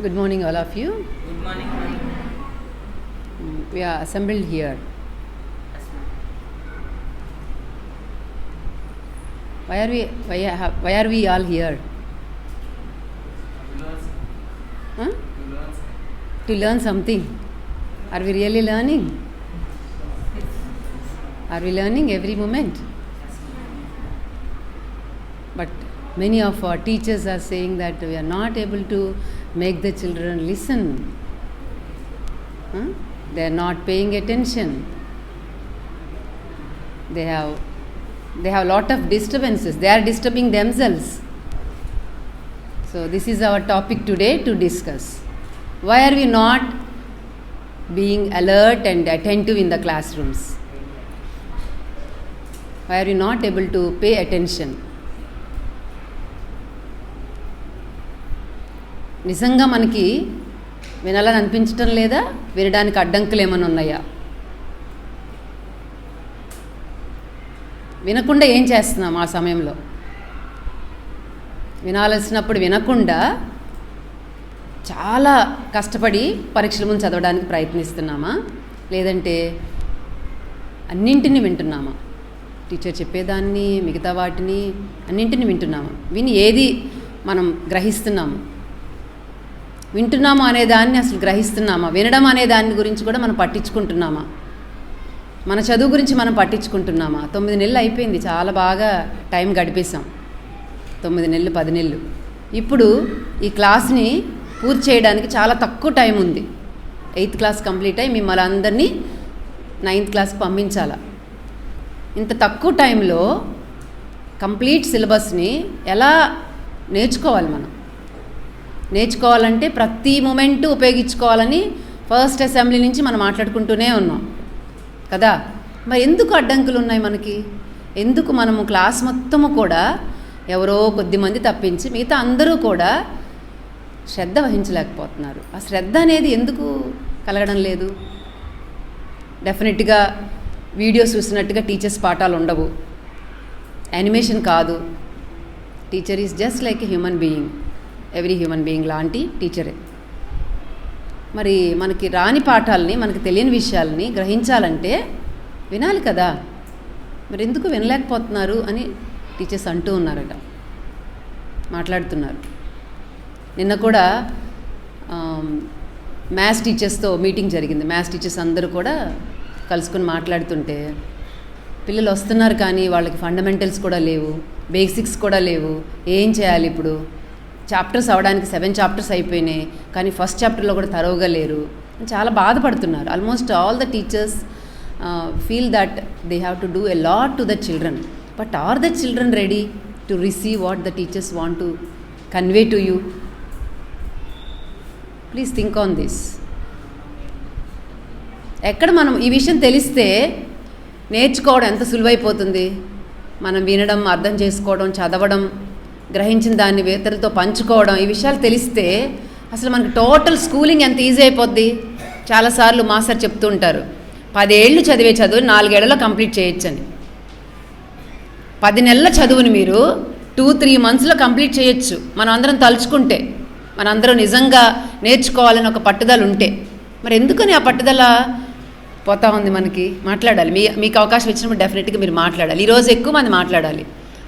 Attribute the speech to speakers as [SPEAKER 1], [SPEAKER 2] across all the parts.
[SPEAKER 1] Good morning, all of you.
[SPEAKER 2] Good morning, ma'am.
[SPEAKER 1] We are assembled here.
[SPEAKER 2] Yes, ma'am.
[SPEAKER 1] Why are we all here? Huh? To learn something. Are we really learning? Are we learning every moment? But many of our teachers are saying that we are not able to make the children listen. They are not paying attention. They have a lot of disturbances. They are disturbing themselves. So this is our topic today to discuss. Why are we not being alert and attentive in the classrooms? Why are we not able to pay attention? నిజంగా మనకి వినాలని అనిపించటం లేదా? వినడానికి అడ్డంకులు ఏమైనా ఉన్నాయా? వినకుండా ఏం చేస్తున్నాం ఆ సమయంలో? వినాల్సినప్పుడు వినకుండా చాలా కష్టపడి పరీక్షల ముందు చదవడానికి ప్రయత్నిస్తున్నామా? లేదంటే అన్నింటినీ వింటున్నామా? టీచర్ చెప్పేదాన్ని, మిగతా వాటిని అన్నింటినీ వింటున్నామా? విని ఏది మనం గ్రహిస్తున్నాము? వింటున్నామా అనే దాన్ని అసలు గ్రహిస్తున్నామా? వినడం అనే దాని గురించి కూడా మనం పట్టించుకుంటున్నామా? మన చదువు గురించి మనం పట్టించుకుంటున్నామా? 9 నెలలు అయిపోయింది, చాలా బాగా టైం గడిపేశాం. 9 నెలలు 10 నెలలు. ఇప్పుడు ఈ క్లాస్ని పూర్తి చేయడానికి చాలా తక్కువ టైం ఉంది. 8th క్లాస్ కంప్లీట్ అయ్యి మిమ్మల్ని అందరినీ 9th క్లాస్కి పంపించాలా? ఇంత తక్కువ టైంలో కంప్లీట్ సిలబస్ని ఎలా నేర్చుకోవాలి? మనం నేర్చుకోవాలంటే ప్రతి మూమెంట్ ఉపయోగించుకోవాలని ఫస్ట్ అసెంబ్లీ నుంచి మనం మాట్లాడుకుంటూనే ఉన్నాం కదా. మరి ఎందుకు అడ్డంకులు ఉన్నాయి మనకి? ఎందుకు మనము క్లాస్ మొత్తము కూడా ఎవరో కొద్దిమంది తప్పించి మిగతా అందరూ కూడా శ్రద్ధ వహించలేకపోతున్నారు? ఆ శ్రద్ధ అనేది ఎందుకు కలగడం లేదు? డెఫినెట్గా వీడియోస్ చూసినట్టుగా టీచర్స్ పాఠాలు ఉండవు, యానిమేషన్ కాదు. Teacher is just like a human being, every human being లాంటి టీచరే. మరి మనకి రాని పాఠాలని, మనకి తెలియని విషయాలని గ్రహించాలంటే వినాలి కదా. మరి ఎందుకు వినలేకపోతున్నారు అని టీచర్స్ అంటూ ఉన్నారట, మాట్లాడుతున్నారు. నిన్న కూడా మ్యాథ్స్ టీచర్స్తో మీటింగ్ జరిగింది. మ్యాథ్స్ టీచర్స్ అందరూ కూడా కలుసుకొని మాట్లాడుతుంటే, పిల్లలు వస్తున్నారు కానీ వాళ్ళకి ఫండమెంటల్స్ కూడా లేవు, బేసిక్స్ కూడా లేవు. ఏం చేయాలి ఇప్పుడు? చాప్టర్స్ అవడానికి 7 చాప్టర్స్ అయిపోయినాయి, కానీ ఫస్ట్ చాప్టర్లో కూడా తరోగా లేరు. చాలా బాధపడుతున్నారు. Almost all the teachers feel that they have to do a lot to the children. But are the children ready to receive what the teachers want to convey to you? Please think on this. ఎక్కడ మనం ఈ విషయం తెలిస్తే నేర్చుకోవడం ఎంత సులువైపోతుంది. మనం వినడం, అర్థం చేసుకోవడం, చదవడం, గ్రహించిన దాన్ని ఇతరులతో పంచుకోవడం, ఈ విషయాలు తెలిస్తే అసలు మనకి టోటల్ స్కూలింగ్ ఎంత ఈజీ అయిపోద్ది. చాలాసార్లు మాస్టర్ చెప్తూ ఉంటారు, 10 ఏళ్ళు చదివే చదువు 4 ఏళ్లలో కంప్లీట్ చేయొచ్చని. 10 నెలల చదువుని మీరు 2-3 మంత్స్లో కంప్లీట్ చేయొచ్చు, మనం అందరం తలుచుకుంటే, మనందరం నిజంగా నేర్చుకోవాలని ఒక పట్టుదల ఉంటే. మరి ఎందుకని ఆ పట్టుదల పోతా ఉంది మనకి? మాట్లాడాలి. మీకు అవకాశం ఇచ్చినప్పుడు డెఫినెట్గా మీరు మాట్లాడాలి. ఈరోజు ఎక్కువ మంది మాట్లాడాలి.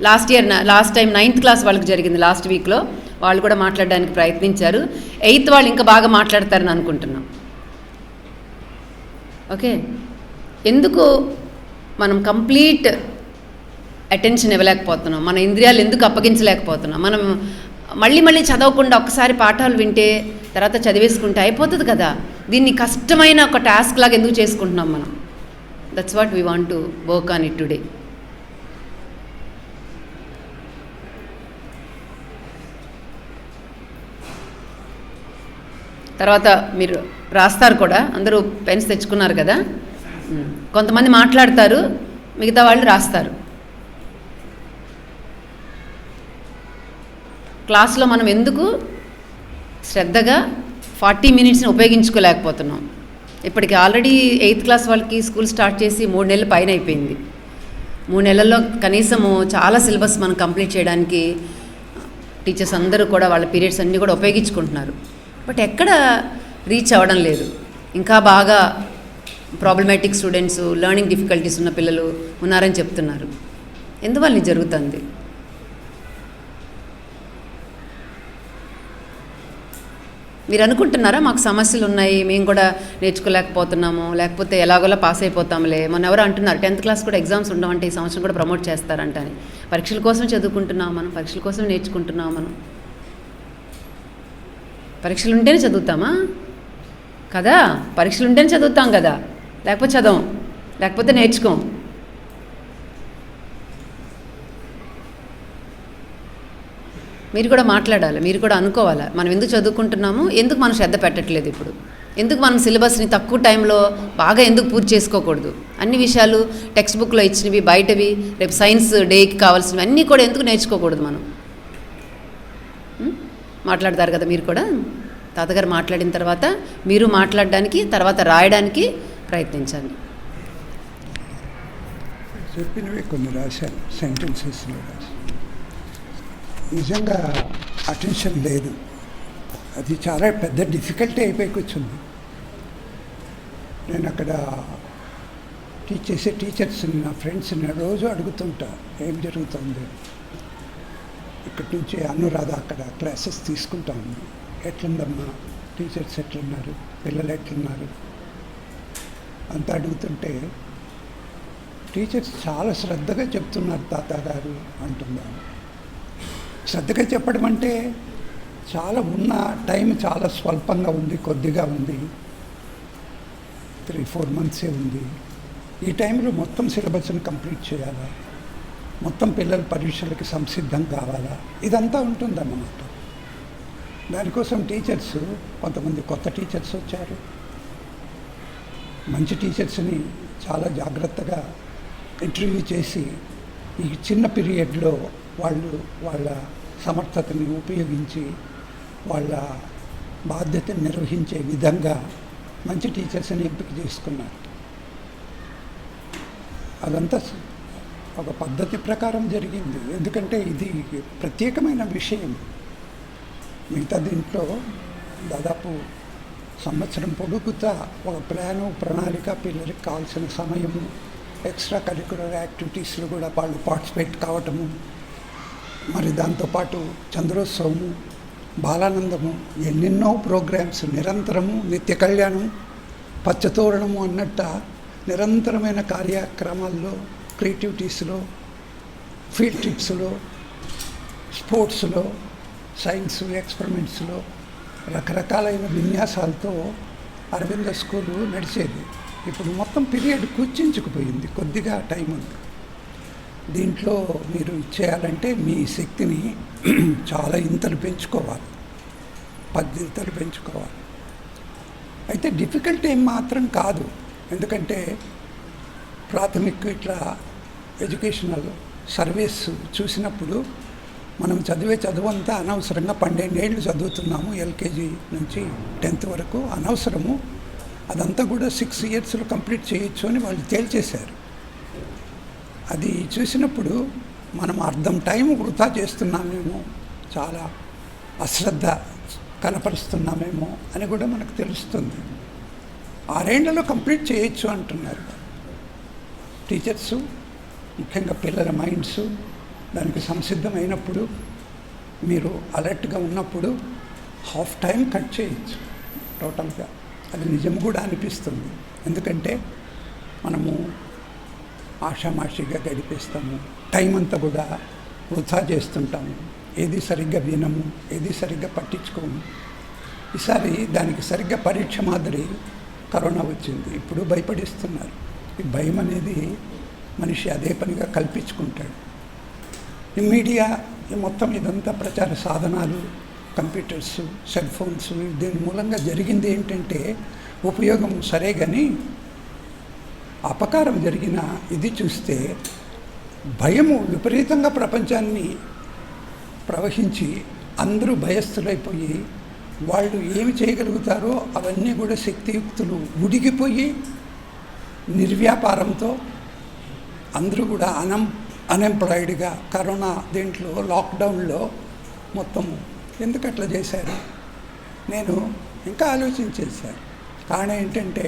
[SPEAKER 1] లాస్ట్ టైం 9th క్లాస్ వాళ్ళకి జరిగింది, లాస్ట్ వీక్లో వాళ్ళు కూడా మాట్లాడడానికి ప్రయత్నించారు. 8th వాళ్ళు ఇంకా బాగా మాట్లాడతారని అనుకుంటున్నాం. ఓకే, ఎందుకు మనం కంప్లీట్ అటెన్షన్ ఇవ్వలేకపోతున్నాం? మన ఇంద్రియాలు ఎందుకు అప్పగించలేకపోతున్నాం? మనం మళ్ళీ చదవకుండా ఒక్కసారి పాఠాలు వింటే తర్వాత చదివేసుకుంటే అయిపోతుంది కదా. దీన్ని కష్టమైన ఒక టాస్క్ లాగా ఎందుకు చేసుకుంటున్నాం మనం? That's what we want to work on it today. తర్వాత మీరు రాస్తారు కూడా, అందరూ పెన్స్ తెచ్చుకున్నారు కదా. కొంతమంది మాట్లాడతారు, మిగతా వాళ్ళు రాస్తారు. క్లాస్లో మనం ఎందుకు శ్రద్ధగా 40 మినిట్స్ని ఉపయోగించుకోలేకపోతున్నాం? ఇప్పటికి ఆల్రెడీ 8th క్లాస్ వాళ్ళకి స్కూల్ స్టార్ట్ చేసి 3 నెలలు పైన అయిపోయింది. 3 నెలల్లో కనీసము చాలా సిలబస్ మనం కంప్లీట్ చేయడానికి టీచర్స్ అందరూ కూడా వాళ్ళ పీరియడ్స్ అన్నీ కూడా ఉపయోగించుకుంటున్నారు. బట్ ఎక్కడ రీచ్ అవ్వడం లేదు. ఇంకా బాగా ప్రాబ్లమాటిక్ స్టూడెంట్స్, లెర్నింగ్ డిఫికల్టీస్ ఉన్న పిల్లలు ఉన్నారని చెప్తున్నారు. ఎందువల్ల ఇది జరుగుతుంది? మీరు అనుకుంటున్నారా మాకు సమస్యలు ఉన్నాయి, మేము కూడా నేర్చుకోలేకపోతున్నాము, లేకపోతే ఎలాగోలా పాస్ అయిపోతాంలే? మొన్న ఎవరు అంటున్నారు 10th క్లాస్ కూడా ఎగ్జామ్స్ ఉండవంటే ఈ సంవత్సరం కూడా ప్రమోట్ చేస్తారంట అని. పరీక్షల కోసం చదువుకుంటున్నాం మనం, పరీక్షల కోసం నేర్చుకుంటున్నాం మనం. పరీక్షలు ఉంటేనే చదువుతామా కదా? పరీక్షలు ఉంటేనే చదువుతాం కదా, లేకపోతే చదవం, లేకపోతే నేర్చుకోం. మీరు కూడా మాట్లాడాలి, మీరు కూడా అనుకోవాలి మనం ఎందుకు చదువుకుంటున్నాము, ఎందుకు మనం శ్రద్ధ పెట్టట్లేదు, ఇప్పుడు ఎందుకు మనం సిలబస్ని తక్కువ టైంలో బాగా ఎందుకు పూర్తి చేసుకోకూడదు. అన్ని విషయాలు టెక్స్ట్ బుక్లో ఇచ్చినవి, బయటవి, రేపు సైన్స్ డేకి కావాల్సినవి అన్నీ కూడా ఎందుకు నేర్చుకోకూడదు మనం? మాట్లాడతారు కదా మీరు కూడా. తాతగారు మాట్లాడిన తర్వాత మీరు మాట్లాడడానికి, తర్వాత రాయడానికి ప్రయత్నించండి.
[SPEAKER 3] చెప్పినవి కొన్ని రాశాను, సెంటెన్సెస్లో రాశాను. నిజంగా అటెన్షన్ లేదు, అది చాలా పెద్ద డిఫికల్టీ అయిపోయి కూర్చుంది. నేను అక్కడ టీచ్ చేసే టీచర్స్ని, నా ఫ్రెండ్స్ని రోజు అడుగుతుంటా ఏం జరుగుతుంది. ఇక్కడి నుంచి అనురాధ అక్కడ క్లాసెస్ తీసుకుంటాము, ఎట్లుందమ్మా, టీచర్స్ ఎట్లున్నారు, పిల్లలు ఎట్లున్నారు అంతా అడుగుతుంటే టీచర్స్ చాలా శ్రద్ధగా చెప్తున్నారు తాతగారు అంటున్నాను. శ్రద్ధగా చెప్పడం అంటే చాలా ఉన్న టైం చాలా స్వల్పంగా ఉంది, కొద్దిగా ఉంది, 3-4 monthsే ఉంది. ఈ టైంలో మొత్తం సిలబస్ని కంప్లీట్ చేయాలా, మొత్తం పిల్లల పరీక్షలకి సంసిద్ధం కావాలా, ఇదంతా ఉంటుందన్నమాట. దానికోసం టీచర్స్, కొంతమంది కొత్త టీచర్స్ వచ్చారు, మంచి టీచర్స్ని చాలా జాగ్రత్తగా ఇంటర్వ్యూ చేసి ఈ చిన్న పీరియడ్లో వాళ్ళు వాళ్ళ సమర్థతని ఉపయోగించి వాళ్ళ బాధ్యతను నిర్వహించే విధంగా మంచి టీచర్స్ని ఎంపిక చేసుకున్నారు. అదంతా ఒక పద్ధతి ప్రకారం జరిగింది. ఎందుకంటే ఇది ప్రత్యేకమైన విషయం. మిగతా దీంట్లో దాదాపు సంవత్సరం పొడుగుతా ఒక ప్రణాళిక, పిల్లలకి కావాల్సిన సమయము, ఎక్స్ట్రా కరిక్యులర్ యాక్టివిటీస్లో కూడా వాళ్ళు పార్టిసిపేట్ కావటము, మరి దాంతోపాటు చంద్రోత్సవము, బాలానందము, ఎన్నెన్నో ప్రోగ్రామ్స్ నిరంతరము, నిత్య కళ్యాణం, పచ్చతోరణము అన్నట్ట నిరంతరమైన కార్యక్రమాల్లో, క్రియేటివిటీస్లో, ఫీల్డ్ ట్రిప్స్లో, స్పోర్ట్స్లో, సైన్స్ ఎక్స్పెరిమెంట్స్లో రకరకాలైన విన్యాసాలతో అరవింద స్కూలు నడిచేది. ఇప్పుడు మొత్తం పీరియడ్ కుచించుకుపోయింది, కొద్దిగా టైం ఉంది. దీంట్లో మీరు ఇచ్చేయాలంటే మీ శక్తిని చాలా ఇంతలు పెంచుకోవాలి, 10 ఇంతలు పెంచుకోవాలి. అయితే డిఫికల్ట్ ఏం మాత్రం కాదు, ఎందుకంటే ప్రాథమిక ఇట్లా ఎడ్యుకేషనల్ సర్వీస్ చూసినప్పుడు మనం చదివే చదువంతా అనవసరంగా 12 ఏళ్ళు చదువుతున్నాము, ఎల్కేజీ నుంచి 10th వరకు అనవసరము, అదంతా కూడా 6 yearsలో కంప్లీట్ చేయొచ్చు అని వాళ్ళు తేల్చేశారు. అది చూసినప్పుడు మనం అర్ధం టైం వృధా చేస్తున్నామేమో, చాలా అశ్రద్ధ కనపరుస్తున్నామేమో అని కూడా మనకు తెలుస్తుంది. 6 ఏళ్లలో కంప్లీట్ చేయొచ్చు అంటున్నారు టీచర్సు. ముఖ్యంగా పిల్లల మైండ్స్ దానికి సంసిద్ధమైనప్పుడు, మీరు అలర్ట్గా ఉన్నప్పుడు హాఫ్ టైం కట్ చేయొచ్చు టోటల్గా. అది నిజం కూడా అనిపిస్తుంది, ఎందుకంటే మనము ఆషామాషిగా గడిపేస్తాము, టైం అంతా కూడా వృధా చేస్తుంటాము, ఏది సరిగ్గా వినము, ఏది సరిగ్గా పట్టించుకోము. ఈసారి దానికి సరిగ్గా పరీక్ష మాదిరి కరోనా వచ్చింది, ఇప్పుడు భయపడిస్తున్నారు. ఈ భయం అనేది మనిషి అదే పనిగా కల్పించుకుంటాడు. ఈ మీడియా, ఈ మొత్తం ఇదంతా ప్రచార సాధనాలు, కంప్యూటర్స్, సెల్ ఫోన్స్, దీని మూలంగా జరిగింది ఏంటంటే ఉపయోగం సరే కానీ అపకారం జరిగిన ఇది చూస్తే భయము విపరీతంగా ప్రపంచాన్ని ప్రవహించి అందరూ భయస్థులైపోయి వాళ్ళు ఏమి చేయగలుగుతారో అవన్నీ కూడా శక్తియుక్తులు ఉడిగిపోయి నిర్వ్యాపారంతో అందరూ కూడా అన్ఎంప్లాయిడ్గా కరోనా దీంట్లో లాక్డౌన్లో మొత్తం ఎందుకు అట్లా చేశారు? నేను ఇంకా ఆలోచించేసాను. కారణం ఏంటంటే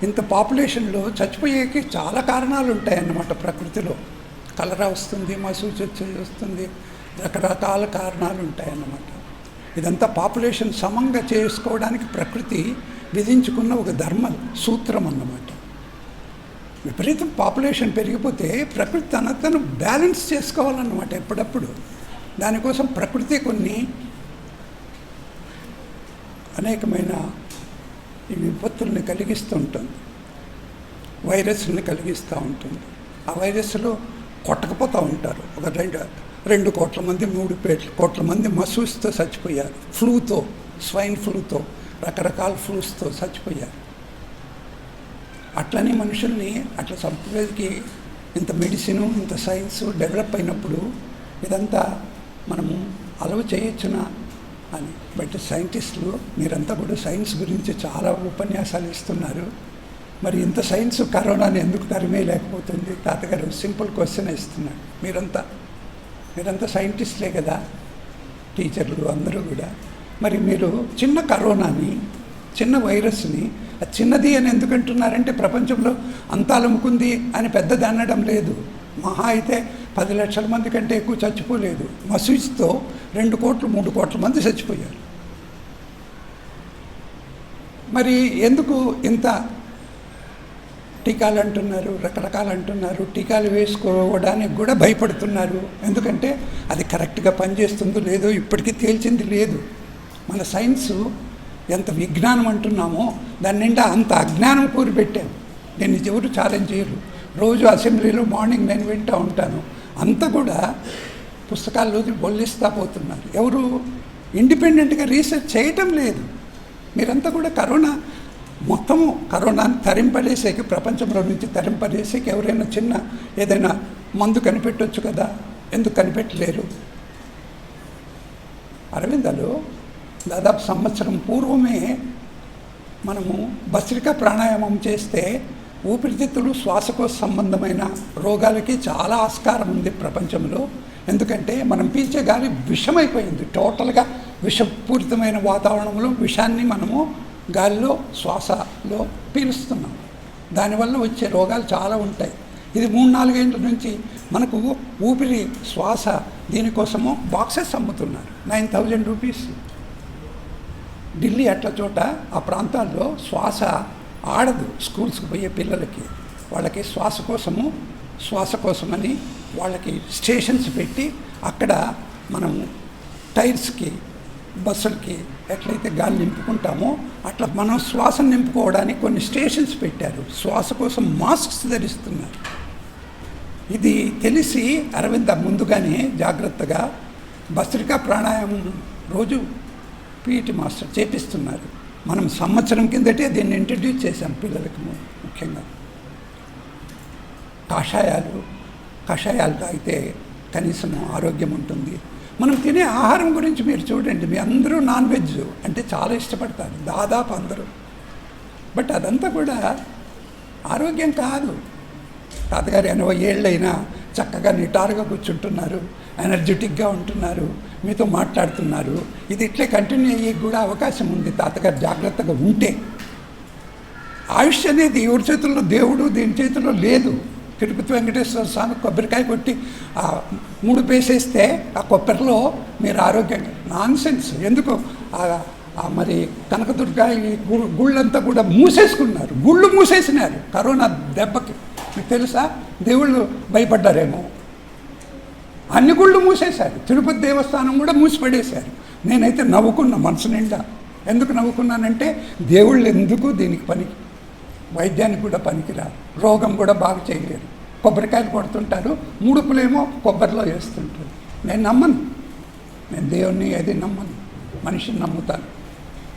[SPEAKER 3] ఇంత పాపులేషన్లో చచ్చిపోయేకి చాలా కారణాలు ఉంటాయన్నమాట. ప్రకృతిలో కలరా వస్తుంది, మసూచి వస్తుంది, రకరకాల కారణాలు ఉంటాయన్నమాట. ఇదంతా పాపులేషన్ సమంగా చేసుకోవడానికి ప్రకృతి విధించుకున్న ఒక ధర్మ సూత్రం అన్నమాట. విపరీతం పాపులేషన్ పెరిగిపోతే ప్రకృతి తను బ్యాలెన్స్ చేసుకోవాలన్నమాట ఎప్పుడప్పుడు. దానికోసం ప్రకృతి కొన్ని అనేకమైన ఈ విపత్తుల్ని కలిగిస్తూ ఉంటుంది, వైరస్ని కలిగిస్తూ ఉంటుంది. ఆ వైరస్లో కొట్టకపోతూ ఉంటారు. ఒక 2 కోట్ల మంది 3 కోట్ల మంది మసూస్తో చచ్చిపోయారు. ఫ్లూతో, స్వైన్ ఫ్లూతో, రకరకాల ఫ్లూస్తో చచ్చిపోయారు. అట్లనే మనుషుల్ని అట్లా చంపేకి ఇంత మెడిసిన్, ఇంత సైన్స్ డెవలప్ అయినప్పుడు ఇదంతా మనము అలవ చేయొచ్చునా అని. బట్ సైంటిస్టులు మీరంతా కూడా సైన్స్ గురించి చాలా ఉపన్యాసాలు ఇస్తున్నారు. మరి ఇంత సైన్స్ కరోనాని ఎందుకు తరిమేయలేకపోతుంది? తాతగారు సింపుల్ క్వశ్చన్ ఇస్తున్నారు. మీరంతా సైంటిస్టులే కదా, టీచర్లు అందరూ కూడా. మరి మీరు చిన్న కరోనాని, చిన్న వైరస్ని అది చిన్నది అని ఎందుకు అంటున్నారంటే ప్రపంచంలో అంతా అలుముకుంది అని పెద్దది అనడం లేదు. మహా అయితే 10 లక్షల మంది కంటే ఎక్కువ చచ్చిపోలేదు. మసూజ్తో 2 కోట్లు 3 కోట్ల మంది చచ్చిపోయారు. మరి ఎందుకు ఇంత టీకాలు అంటున్నారు, రకరకాలు అంటున్నారు, టీకాలు వేసుకోవడానికి కూడా భయపడుతున్నారు. ఎందుకంటే అది కరెక్ట్గా పనిచేస్తుందో లేదో ఇప్పటికీ తేల్చింది లేదు. మన సైన్సు ఎంత విజ్ఞానం అంటున్నామో దాని నిండా అంత అజ్ఞానం కూరిపెట్టాము. దీన్ని ఎవరు ఛాలెంజ్ చేయరు. రోజు అసెంబ్లీలో మార్నింగ్ నేను వింటూ ఉంటాను. అంతా కూడా పుస్తకాల్లో బొల్లిస్తా పోతున్నారు. ఎవరు ఇండిపెండెంట్గా రీసెర్చ్ చేయటం లేదు. మీరంతా కూడా కరోనాని తరింపడేసేకి, ప్రపంచంలో నుంచి తరింపడేసేకి ఎవరైనా చిన్న ఏదైనా మందు కనిపెట్టవచ్చు కదా, ఎందుకు కనిపెట్టలేరు? అరవిందలో దాదాపు సంవత్సరం పూర్వమే మనము భస్త్రికా ప్రాణాయామం చేస్తే ఊపిరితిత్తులు, శ్వాసకోశ సంబంధమైన రోగాలకి చాలా ఆస్కారం ఉంది ప్రపంచంలో. ఎందుకంటే మనం పీల్చే గాలి విషమైపోయింది. టోటల్గా విషపూరితమైన వాతావరణంలో విషాన్ని మనము గాలిలో, శ్వాసలో పీలుస్తున్నాం. దానివల్ల వచ్చే రోగాలు చాలా ఉంటాయి. ఇది 3-4 ఏళ్ళ నుంచి మనకు ఊపిరి, శ్వాస దీనికోసము బాక్సెస్ అమ్ముతున్నారు. 9,000 రూపీస్. ఢిల్లీ అట్ల చోట ఆ ప్రాంతాల్లో శ్వాస ఆడదు. స్కూల్స్కి పోయే పిల్లలకి వాళ్ళకి శ్వాస కోసమని వాళ్ళకి స్టేషన్స్ పెట్టి అక్కడ మనము టైర్స్కి, బస్సులకి ఎట్లయితే గాలి నింపుకుంటామో అట్లా మనం శ్వాసను నింపుకోవడానికి కొన్ని స్టేషన్స్ పెట్టారు. శ్వాస కోసం మాస్క్స్ ధరిస్తున్నారు. ఇది తెలిసి అరవింద ముందుగానే జాగ్రత్తగా భస్త్రికా ప్రాణాయామం రోజు పీఈటీ మాస్టర్ చేపిస్తున్నారు. మనం సంవత్సరం కిందటే దీన్ని ఇంట్రడ్యూస్ చేశాం పిల్లలకి. ముఖ్యంగా కషాయాలు తాగితే కనీసం ఆరోగ్యం ఉంటుంది. మనం తినే ఆహారం గురించి మీరు చూడండి. మీ అందరూ నాన్ వెజ్ అంటే చాలా ఇష్టపడతారు, దాదాపు అందరూ. బట్ అదంతా కూడా ఆరోగ్యం కాదు. తాతగారు 80 ఏళ్ళైనా చక్కగా నిటారుగా కూర్చుంటున్నారు, ఎనర్జెటిక్గా ఉంటున్నారు, మీతో మాట్లాడుతున్నారు. ఇది ఇట్లే కంటిన్యూ అయ్యే కూడా అవకాశం ఉంది తాతగారు జాగ్రత్తగా ఉంటే. ఆయుష్ అనేది ఎవరి చేతుల్లో, దేవుడు దీని చేతుల్లో లేదు. తిరుపతి వెంకటేశ్వర స్వామి కొబ్బరికాయ కొట్టి 3 పేసేస్తే ఆ కొబ్బరిలో మీరు ఆరోగ్యంగా నాన్సెన్స్. ఎందుకు మరి కనకదుర్గ ఈ గుళ్ళంతా కూడా మూసేసుకున్నారు, గుళ్ళు మూసేసినారు కరోనా దెబ్బకి. మీకు తెలుసా? దేవుళ్ళు భయపడ్డారేమో. అన్ని గుళ్ళు మూసేశారు. తిరుపతి దేవస్థానం కూడా మూసిపడేశారు. నేనైతే నవ్వుకున్నా మనసు నిండా. ఎందుకు నవ్వుకున్నానంటే దేవుళ్ళు ఎందుకు దీనికి పనికి, వైద్యానికి కూడా పనికిరారు, రోగం కూడా బాగా చేయలేరు. కొబ్బరికాయలు కొడుతుంటారు, ముడుపులేమో కొబ్బరిలో వేస్తుంటారు. నేను నమ్మను. నేను దేవుణ్ణి ఏది నమ్మను. మనిషిని నమ్ముతాను,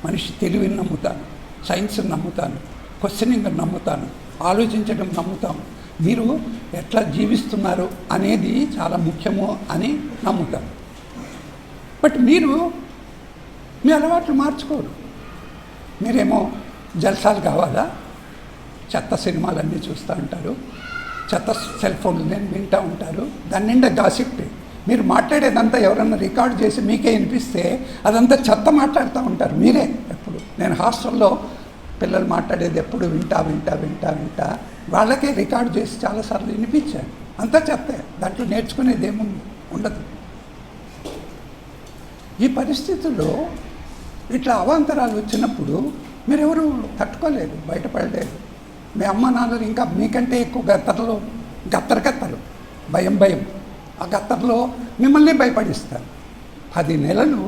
[SPEAKER 3] మనిషి తెలివిని నమ్ముతాను, సైన్స్ని నమ్ముతాను, క్వశ్చనింగ్ నమ్ముతాను, ఆలోచించడం నమ్ముతాను. మీరు ఎట్లా జీవిస్తున్నారు అనేది చాలా ముఖ్యమో అని నమ్ముతాను. బట్ మీరు మీ అలవాట్లు మార్చుకోరు. మీరేమో జల్సాలు కావాలా, చెత్త సినిమాలన్నీ చూస్తూ ఉంటారు, చెత్త సెల్ ఫోన్లు నేను వింటూ ఉంటారు, దాని నిండా గాసిప్. మీరు మాట్లాడేదంతా ఎవరన్నా రికార్డ్ చేసి మీకే వినిపిస్తే అదంతా చెత్త మాట్లాడుతూ ఉంటారు మీరే. ఎప్పుడు నేను హాస్టల్లో పిల్లలు మాట్లాడేది ఎప్పుడు వింటా వాళ్ళకే రికార్డ్ చేసి చాలాసార్లు వినిపించాను. అంతా చెత్తే, దాంట్లో నేర్చుకునేది ఏముంది, ఉండదు. ఈ పరిస్థితుల్లో ఇట్లా అవాంతరాలు వచ్చినప్పుడు మీరెవరు తట్టుకోలేరు, బయటపడలేరు. మీ అమ్మ నాన్నలు ఇంకా మీకంటే ఎక్కువ గత్తరు భయం. ఆ గత్తర్లో మిమ్మల్ని భయపడిస్తారు. 10 నెలలు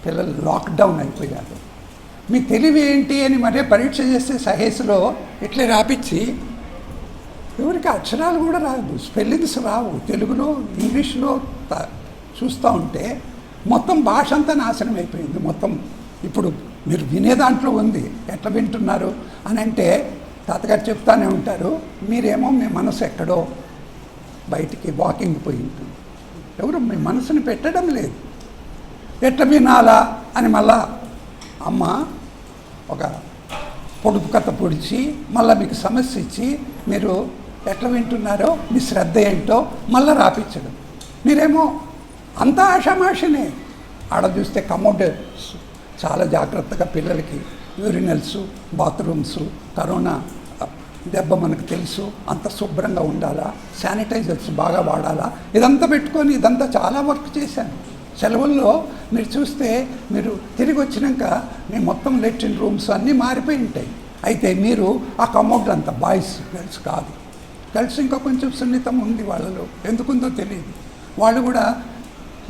[SPEAKER 3] పిల్లలు లాక్డౌన్ అయిపోయారు. మీ తెలివి ఏంటి అని మరే పరీక్ష చేస్తే సహేసులో ఇట్లే రాపిచ్చి ఎవరికి అక్షరాలు కూడా రాదు, స్పెల్లింగ్స్ రావు, తెలుగులో ఇంగ్లీష్లో చూస్తూ ఉంటే మొత్తం భాష అంతా నాశనం అయిపోయింది. మొత్తం ఇప్పుడు మీరు వినే దాంట్లో ఉంది. ఎట్లా వింటున్నారు అని అంటే తాతగారు చెప్తానే ఉంటారు, మీరేమో మీ మనసు ఎక్కడో బయటికి వాకింగ్ పోయి ఉంటుంది. ఎవరు మీ మనసుని పెట్టడం లేదు. ఎట్లా వినాలా అని మళ్ళా అమ్మ ఒక పొడుపు కథ పొడిచి మళ్ళీ మీకు సమస్య ఇచ్చి మీరు ఎట్లా వింటున్నారో మీ శ్రద్ధ ఏంటో మళ్ళీ రాపించడం. మీరేమో అంతా ఆషామాషనే. ఆడ చూస్తే కమోడ్ చాలా జాగ్రత్తగా పిల్లలకి యూరినల్స్, బాత్రూమ్స్, కరోనా దెబ్బ మనకు తెలుసు, అంత శుభ్రంగా ఉండాలా, శానిటైజర్స్ బాగా వాడాలా, ఇదంతా పెట్టుకొని ఇదంతా చాలా వర్క్ చేశాను. సెలవుల్లో మీరు చూస్తే మీరు తిరిగి వచ్చినాక మీ మొత్తం లెట్రిన్ రూమ్స్ అన్నీ మారిపోయి ఉంటాయి. అయితే మీరు ఆ కమోడ్ అంతా బాయ్స్ గర్ల్స్ కాదు. గర్ల్స్ ఇంకా కొంచెం సున్నితం ఉంది వాళ్ళలో, ఎందుకుందో తెలియదు. వాళ్ళు కూడా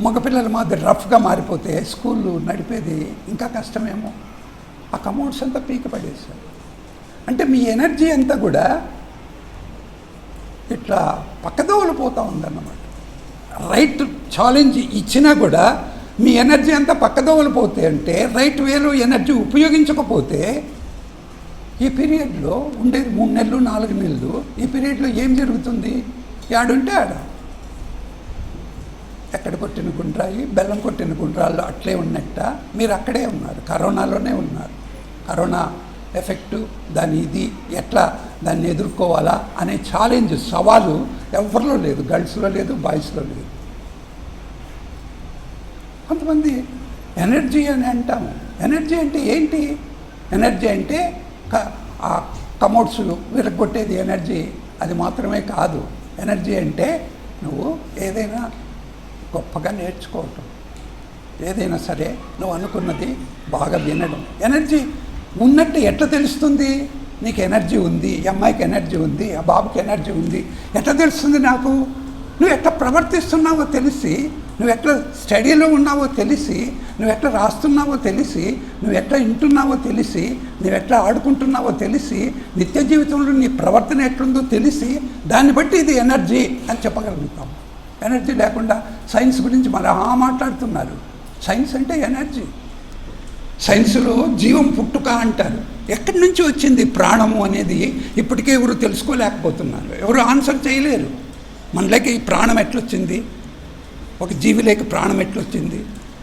[SPEAKER 3] మగపిల్లల మాదిరి రఫ్గా మారిపోతే స్కూళ్ళు నడిపేది ఇంకా కష్టమేమో. ఆ కమోడ్స్ అంతా పీక పడేశారు. అంటే మీ ఎనర్జీ అంతా కూడా ఇట్లా పక్కదోవలు పోతూ ఉందన్నమాట. రైట్ ఛాలెంజ్ ఇచ్చినా కూడా మీ ఎనర్జీ అంతా పక్కదోవలు పోతే అంటే రైట్ వేలో ఎనర్జీ ఉపయోగించకపోతే ఈ పీరియడ్లో ఉండేది 3 నెలలు 4 నెలలు. ఈ పీరియడ్లో ఏం జరుగుతుంది? ఆడుంటే ఆడ ఎక్కడ కొట్టిన గుండ్రాయి బెల్లం కొట్టిన గుండ్రాళ్ళు అట్లే ఉన్నట్ట మీరు అక్కడే ఉన్నారు, కరోనాలోనే ఉన్నారు. కరోనా ఎఫెక్టు దాని ఇది ఎట్లా దాన్ని ఎదుర్కోవాలా అనే ఛాలెంజ్ సవాలు ఎవరిలో లేదు, గర్ల్స్లో లేదు, బాయ్స్లో లేదు. కొంతమంది ఎనర్జీ అని అంటాము. ఎనర్జీ అంటే ఏంటి? ఎనర్జీ అంటే ఆ కమోడ్స్ విరగొట్టేది ఎనర్జీ, అది మాత్రమే కాదు. ఎనర్జీ అంటే నువ్వు ఏదైనా గొప్పగా నేర్చుకోవటం, ఏదైనా సరే నువ్వు అనుకున్నది బాగా వినడం. ఎనర్జీ ఉన్నట్టు ఎట్లా తెలుస్తుంది? నీకు ఎనర్జీ ఉంది, ఈ అమ్మాయికి ఎనర్జీ ఉంది, ఆ బాబుకి ఎనర్జీ ఉంది, ఎట్లా తెలుస్తుంది నాకు? నువ్వు ఎట్లా ప్రవర్తిస్తున్నావో తెలిసి, నువ్వు ఎట్లా స్టడీలో ఉన్నావో తెలిసి, నువ్వు ఎట్లా రాస్తున్నావో తెలిసి, నువ్వు ఎట్లా వింటున్నావో తెలిసి, నువ్వు ఎట్లా ఆడుకుంటున్నావో తెలిసి, నిత్య జీవితంలో నీ ప్రవర్తన ఎట్లుందో తెలిసి, దాన్ని బట్టి ఇది ఎనర్జీ అని చెప్పగలుగుతాం. ఎనర్జీ లేకుండా సైన్స్ గురించి మరో మాట్లాడుతున్నారు. సైన్స్ అంటే ఎనర్జీ. సైన్స్లో జీవం పుట్టుక అంటారు. ఎక్కడి నుంచి వచ్చింది ప్రాణము అనేది ఇప్పటికే ఎవరు తెలుసుకోలేకపోతున్నారు, ఎవరు ఆన్సర్ చేయలేరు. మనలోకి ఈ ప్రాణం ఎట్లొచ్చింది, ఒక జీవిలోకి ప్రాణం ఎట్లొచ్చింది,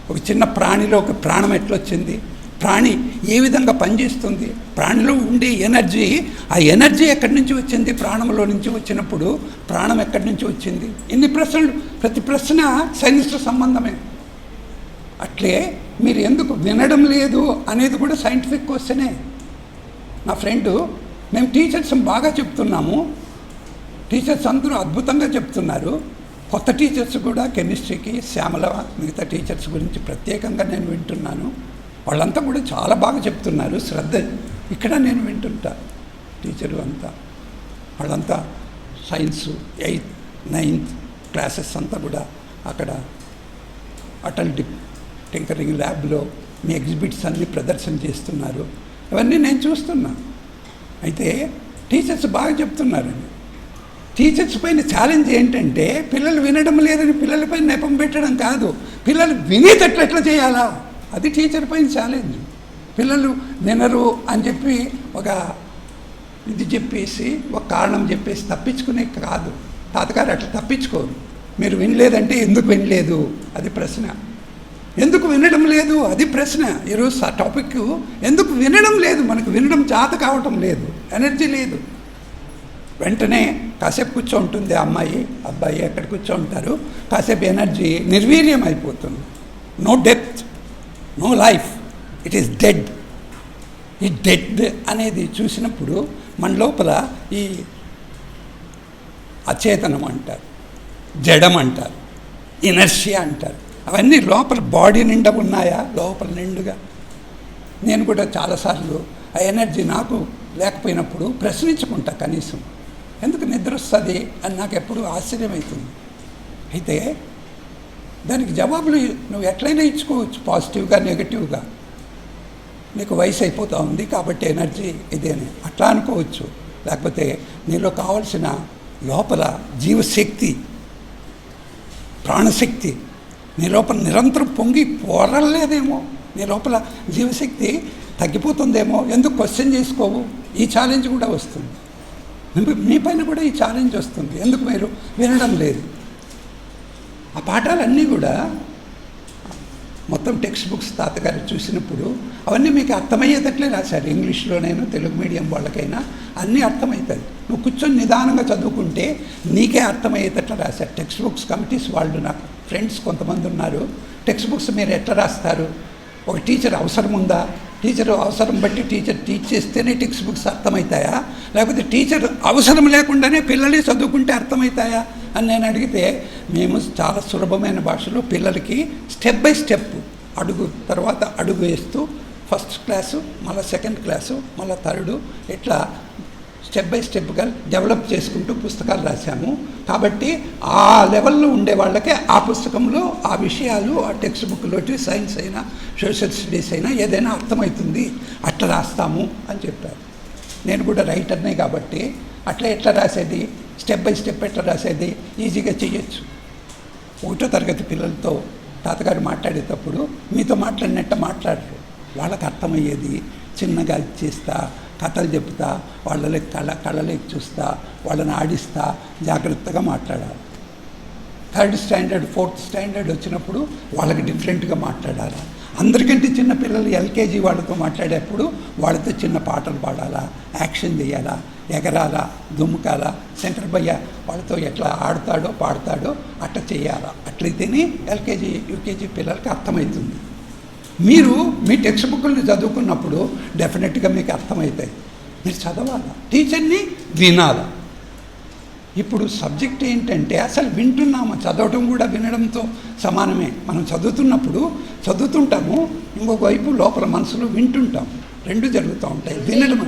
[SPEAKER 3] ఒక చిన్న ప్రాణిలో ఒక ప్రాణం ఎట్లొచ్చింది, ప్రాణి ఏ విధంగా పనిచేస్తుంది, ప్రాణిలో ఉండే ఎనర్జీ, ఆ ఎనర్జీ ఎక్కడి నుంచి వచ్చింది, ప్రాణంలో నుంచి వచ్చినప్పుడు ప్రాణం ఎక్కడి నుంచి వచ్చింది, ఇన్ని ప్రశ్నలు. ప్రతి ప్రశ్న సైన్స్తో సంబంధమే. అట్లే మీరు ఎందుకు వినడం లేదు అనేది కూడా సైంటిఫిక్ క్వశ్చనే. నా ఫ్రెండు, మేము టీచర్స్ బాగా చెప్తున్నాము, టీచర్స్ అందరూ అద్భుతంగా చెప్తున్నారు, కొత్త టీచర్స్ కూడా కెమిస్ట్రీకి శ్యామల మిగతా టీచర్స్ గురించి ప్రత్యేకంగా నేను వింటున్నాను, వాళ్ళంతా కూడా చాలా బాగా చెప్తున్నారు, శ్రద్ధ. ఇక్కడ నేను వింటుంటా టీచరు అంతా, వాళ్ళంతా సైన్స్ 8th 9th క్లాసెస్ అంతా కూడా అక్కడ అటల్ టింకరింగ్ ల్యాబ్లో మీ ఎగ్జిబిట్స్ అన్నీ ప్రదర్శన చేస్తున్నారు. ఇవన్నీ నేను చూస్తున్నా. అయితే టీచర్స్ బాగా చెప్తున్నారండి. టీచర్స్ పైన ఛాలెంజ్ ఏంటంటే పిల్లలు వినడం లేదని పిల్లలపై నెపం పెట్టడం కాదు, పిల్లలు వినేటట్లు ఎట్లా చేయాలా, అది టీచర్ పైన ఛాలెంజ్. పిల్లలు వినరు అని చెప్పి ఒక ఇది చెప్పేసి ఒక కారణం చెప్పేసి తప్పించుకునే కాదు. తాతగారు అట్లా తప్పించుకోరు. మీరు వినలేదంటే ఎందుకు వినలేదు అది ప్రశ్న, ఎందుకు వినడం లేదు అది ప్రశ్న. ఈరోజు ఆ టాపిక్ ఎందుకు వినడం లేదు, మనకు వినడం చేత కావటం లేదు, ఎనర్జీ లేదు. వెంటనే కాసేపు కూర్చోంటుంది ఆ అమ్మాయి అబ్బాయి ఎక్కడ కూర్చోంటారు, కాసేపు ఎనర్జీ నిర్వీర్యం అయిపోతుంది. No depth, no life, it is dead. ఈ డెడ్ అనేది చూసినప్పుడు మన లోపల ఈ అచేతనం అంటారు, జడం అంటారు, ఇనర్షియా అంటారు, అవన్నీ లోపల బాడీ నిండా ఉన్నాయా, లోపల నిండుగా. నేను కూడా చాలాసార్లు ఆ ఎనర్జీ నాకు లేకపోయినప్పుడు ప్రశ్నించుకుంటా, కనీసం ఎందుకు నిద్ర వస్తుంది అని నాకు ఎప్పుడు ఆశ్చర్యమవుతుంది. అయితే దానికి జవాబులు నువ్వు ఎట్లయినా ఇచ్చుకోవచ్చు, పాజిటివ్గా నెగటివ్గా. నీకు వయసు అయిపోతూ ఉంది కాబట్టి ఎనర్జీ ఇదేనే అట్లా అనుకోవచ్చు. లేకపోతే నీలో కావాల్సిన లోపల జీవశక్తి, ప్రాణశక్తి నీ లోపల నిరంతరం పొంగి పోరలేదేమో, నీ లోపల జీవశక్తి తగ్గిపోతుందేమో, ఎందుకు క్వశ్చన్ చేసుకోవు? ఈ ఛాలెంజ్ కూడా వస్తుంది, మీ పైన కూడా ఈ ఛాలెంజ్ వస్తుంది. ఎందుకు మీరు వినడం లేదు? ఆ పాఠాలన్నీ కూడా మొత్తం టెక్స్ట్ బుక్స్ తాతగారు చూసినప్పుడు అవన్నీ మీకు అర్థమయ్యేటట్లే రాశారు. ఇంగ్లీష్లోనైనా తెలుగు మీడియం వాళ్ళకైనా అన్నీ అర్థమవుతుంది. నువ్వు కూర్చొని నిదానంగా చదువుకుంటే నీకే అర్థమయ్యేటట్లు రాశారు. టెక్స్ట్ బుక్స్ కమిటీస్ వాళ్ళు, నాకు ఫ్రెండ్స్ కొంతమంది ఉన్నారు, టెక్స్ట్ బుక్స్ మీరు ఎట్లా రాస్తారు? ఒక టీచర్ అవసరం ఉందా? టీచర్ అవసరం బట్టి టీచర్ టీచ్ చేస్తేనే టెక్స్ట్ బుక్స్ అర్థమవుతాయా, లేకపోతే టీచర్ అవసరం లేకుండానే పిల్లలే చదువుకుంటే అర్థమవుతాయా అని నేను అడిగితే, మేము చాలా సులభమైన భాషలో పిల్లలకి స్టెప్ బై స్టెప్, అడుగు తర్వాత అడుగు వేస్తూ ఫస్ట్ క్లాసు, మళ్ళీ సెకండ్ క్లాసు, మళ్ళీ థర్డు, ఇట్లా స్టెప్ బై స్టెప్గా డెవలప్ చేసుకుంటూ పుస్తకాలు రాశాము. కాబట్టి ఆ లెవెల్లో ఉండే వాళ్ళకే ఆ పుస్తకంలో ఆ విషయాలు, ఆ టెక్స్ట్ బుక్లో సైన్స్ అయినా సోషల్ స్టడీస్ అయినా ఏదైనా అర్థమవుతుంది, అట్లా రాస్తాము అని చెప్పారు. నేను కూడా రైటర్నే కాబట్టి అట్లా ఎట్లా రాసేది, స్టెప్ బై స్టెప్ ఎట్లా రాసేది, ఈజీగా చేయొచ్చు. 1వ తరగతి పిల్లలతో తాతగారు మాట్లాడేటప్పుడు మీతో మాట్లాడినట్టు మాట్లాడరు, వాళ్ళకి అర్థమయ్యేది చిన్నగా చేస్తా, కథలు చెప్తా, వాళ్ళకి కళ్ళలోకి చూస్తా, వాళ్ళని ఆడిస్తా, జాగ్రత్తగా మాట్లాడాలి. 3rd స్టాండర్డ్ 4th స్టాండర్డ్ వచ్చినప్పుడు వాళ్ళకి డిఫరెంట్గా మాట్లాడాలి. అందరికంటే చిన్న పిల్లలు ఎల్కేజీ వాళ్ళతో మాట్లాడేప్పుడు వాళ్ళతో చిన్న పాటలు పాడాలా, యాక్షన్ చేయాలా, ఎగరాలా, దుమ్ముకాలా, సెంటర్ భయ్య వాళ్ళతో ఎట్లా ఆడతాడో పాడతాడో అట్లా చేయాలా. అట్లయితేనే ఎల్కేజీ యూకేజీ పిల్లలకి అర్థమవుతుంది. మీరు మీ టెక్స్ట్ బుక్ని చదువుకున్నప్పుడు డెఫినెట్గా మీకు అర్థమవుతాయి. మీరు చదవాలా, టీచర్ని వినాలా. ఇప్పుడు సబ్జెక్ట్ ఏంటంటే అసలు వింటున్నాము, చదవటం కూడా వినడంతో సమానమే. మనం చదువుతుంటాము, ఇంకొక వైపు లోపల మనసులో వింటుంటాం, రెండు జరుగుతూ ఉంటాయి. వినడం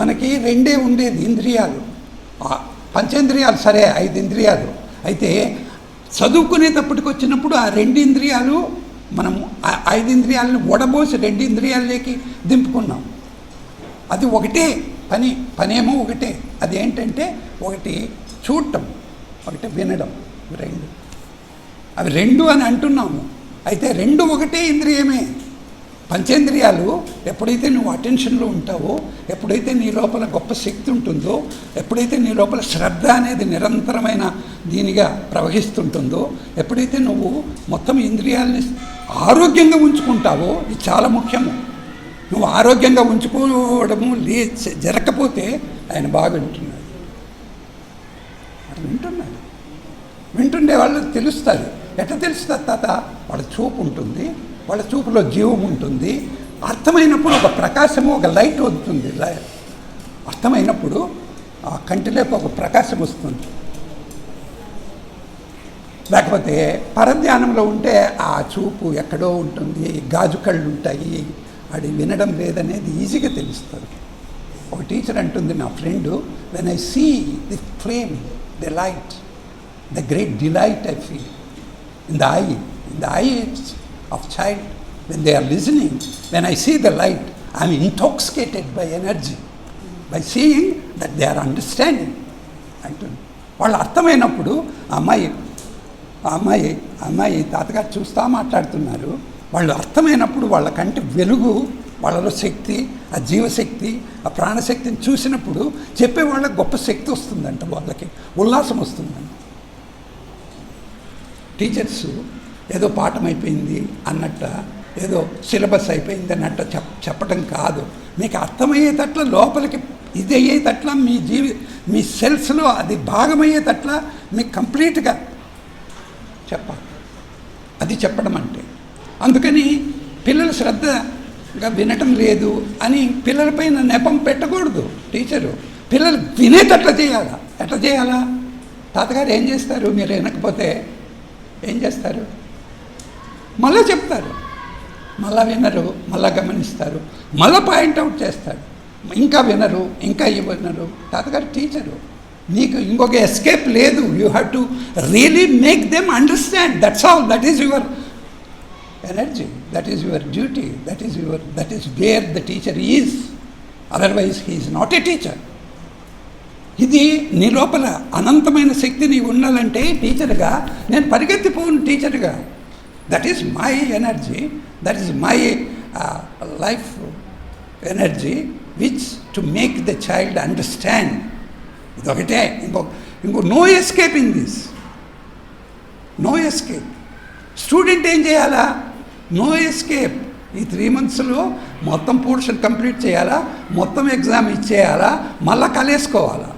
[SPEAKER 3] మనకి రెండే ఉండేది, ఇంద్రియాలు, పంచేంద్రియాలు, సరే 5 ఇంద్రియాలు. అయితే చదువుకునేటప్పటికి వచ్చినప్పుడు ఆ 2 ఇంద్రియాలు మనము 5 ఇంద్రియాలను వడబోసి 2 ఇంద్రియాలలోకి దింపుకున్నాం. అది ఒకటే పనేమో ఒకటే. అది ఏంటంటే ఒకటి చూడటం, ఒకటి వినడం, 2. అవి 2 అని అంటున్నాము. అయితే 2 ఒకటే ఇంద్రియమే. పంచేంద్రియాలు ఎప్పుడైతే నువ్వు అటెన్షన్లో ఉంటావో, ఎప్పుడైతే నీ లోపల గొప్ప శక్తి ఉంటుందో, ఎప్పుడైతే నీ లోపల శ్రద్ధ అనేది నిరంతరమైన దీనిగా ప్రవహిస్తుంటుందో, ఎప్పుడైతే నువ్వు మొత్తం ఇంద్రియాలని ఆరోగ్యంగా ఉంచుకుంటావో, ఇది చాలా ముఖ్యము. నువ్వు ఆరోగ్యంగా ఉంచుకోవడము జరగకపోతే ఆయన బాగా వింటున్నాడు, వింటుండే వాళ్ళు తెలుస్తుంది. ఎట్లా తెలుస్తుంది తాత? వాళ్ళ చూపు ఉంటుంది, వాళ్ళ చూపులో జీవం ఉంటుంది. అర్థమైనప్పుడు ఒక ప్రకాశము, ఒక లైట్ వస్తుంది. అర్థమైనప్పుడు ఆ కంటిలోకి ఒక ప్రకాశం వస్తుంది. లేకపోతే పరధ్యానంలో ఉంటే ఆ చూపు ఎక్కడో ఉంటుంది, గాజు కళ్ళు ఉంటాయి, అది వినడం లేదనేది ఈజీగా తెలుస్తుంది. ఒక టీచర్ అంటుంది, నా friend, when I see the flame, the light, the great delight I feel in the eyes of child when they are listening. When I see the light, I am intoxicated by energy, by seeing that they are understanding. అంటుంది. వాళ్ళు అర్థమైనప్పుడు అమ్మాయి తాతగారు చూస్తూ మాట్లాడుతున్నారు. వాళ్ళు అర్థమైనప్పుడు వాళ్ళ కంటి వెలుగు, వాళ్ళలో శక్తి, ఆ జీవశక్తి, ఆ ప్రాణశక్తిని చూసినప్పుడు చెప్పే వాళ్ళకి గొప్ప శక్తి వస్తుందంట, వాళ్ళకి ఉల్లాసం వస్తుందంట. టీచర్స్ ఏదో పాఠం అయిపోయింది అన్నట్ట ఏదో సిలబస్ అయిపోయిందని అట్లా చెప్పడం కాదు. మీకు అర్థమయ్యేటట్ల లోపలికి ఇది అయ్యేటట్ల మీ సెల్స్లో అది భాగమయ్యేటట్ల మీకు కంప్లీట్గా చెప్పాలి. అది చెప్పడం అంటే. అందుకని పిల్లలు శ్రద్ధగా వినటం లేదు అని పిల్లలపైన నెపం పెట్టకూడదు టీచరు. పిల్లలు వినేటట్లా చేయాలా. ఎట్లా చేయాలా? తాతగారు ఏం చేస్తారు, మీరు వినకపోతే ఏం చేస్తారు? మళ్ళీ చెప్తారు, మళ్ళా వినరు, మళ్ళా గమనిస్తారు, మళ్ళీ పాయింట్అవుట్ చేస్తాడు, ఇంకా వినరు, ఇంకా వినరు. తాతగారు టీచరు, నీకు ఇంకొక ఎస్కేప్ లేదు. You have to really make them understand. That's all. That is your energy, that is your duty, that is where the teacher is. Otherwise he is not a teacher. ఇది నీ లోపల అనంతమైన శక్తి నీవు ఉండాలంటే టీచర్గా నేను పరిగెత్తిపోను. టీచర్గా that is my energy, that is my life energy which to make the child understand. ఇదొకటే. ఇంకో no escape in this, no escape. Student ఏం చేయాలా? No escape. ఈ 3 monthsలో మొత్తం పోర్షన్ కంప్లీట్ చేయాలా, మొత్తం ఎగ్జామ్ ఇచ్చేయాలా, మళ్ళా కలేసుకోవాలా.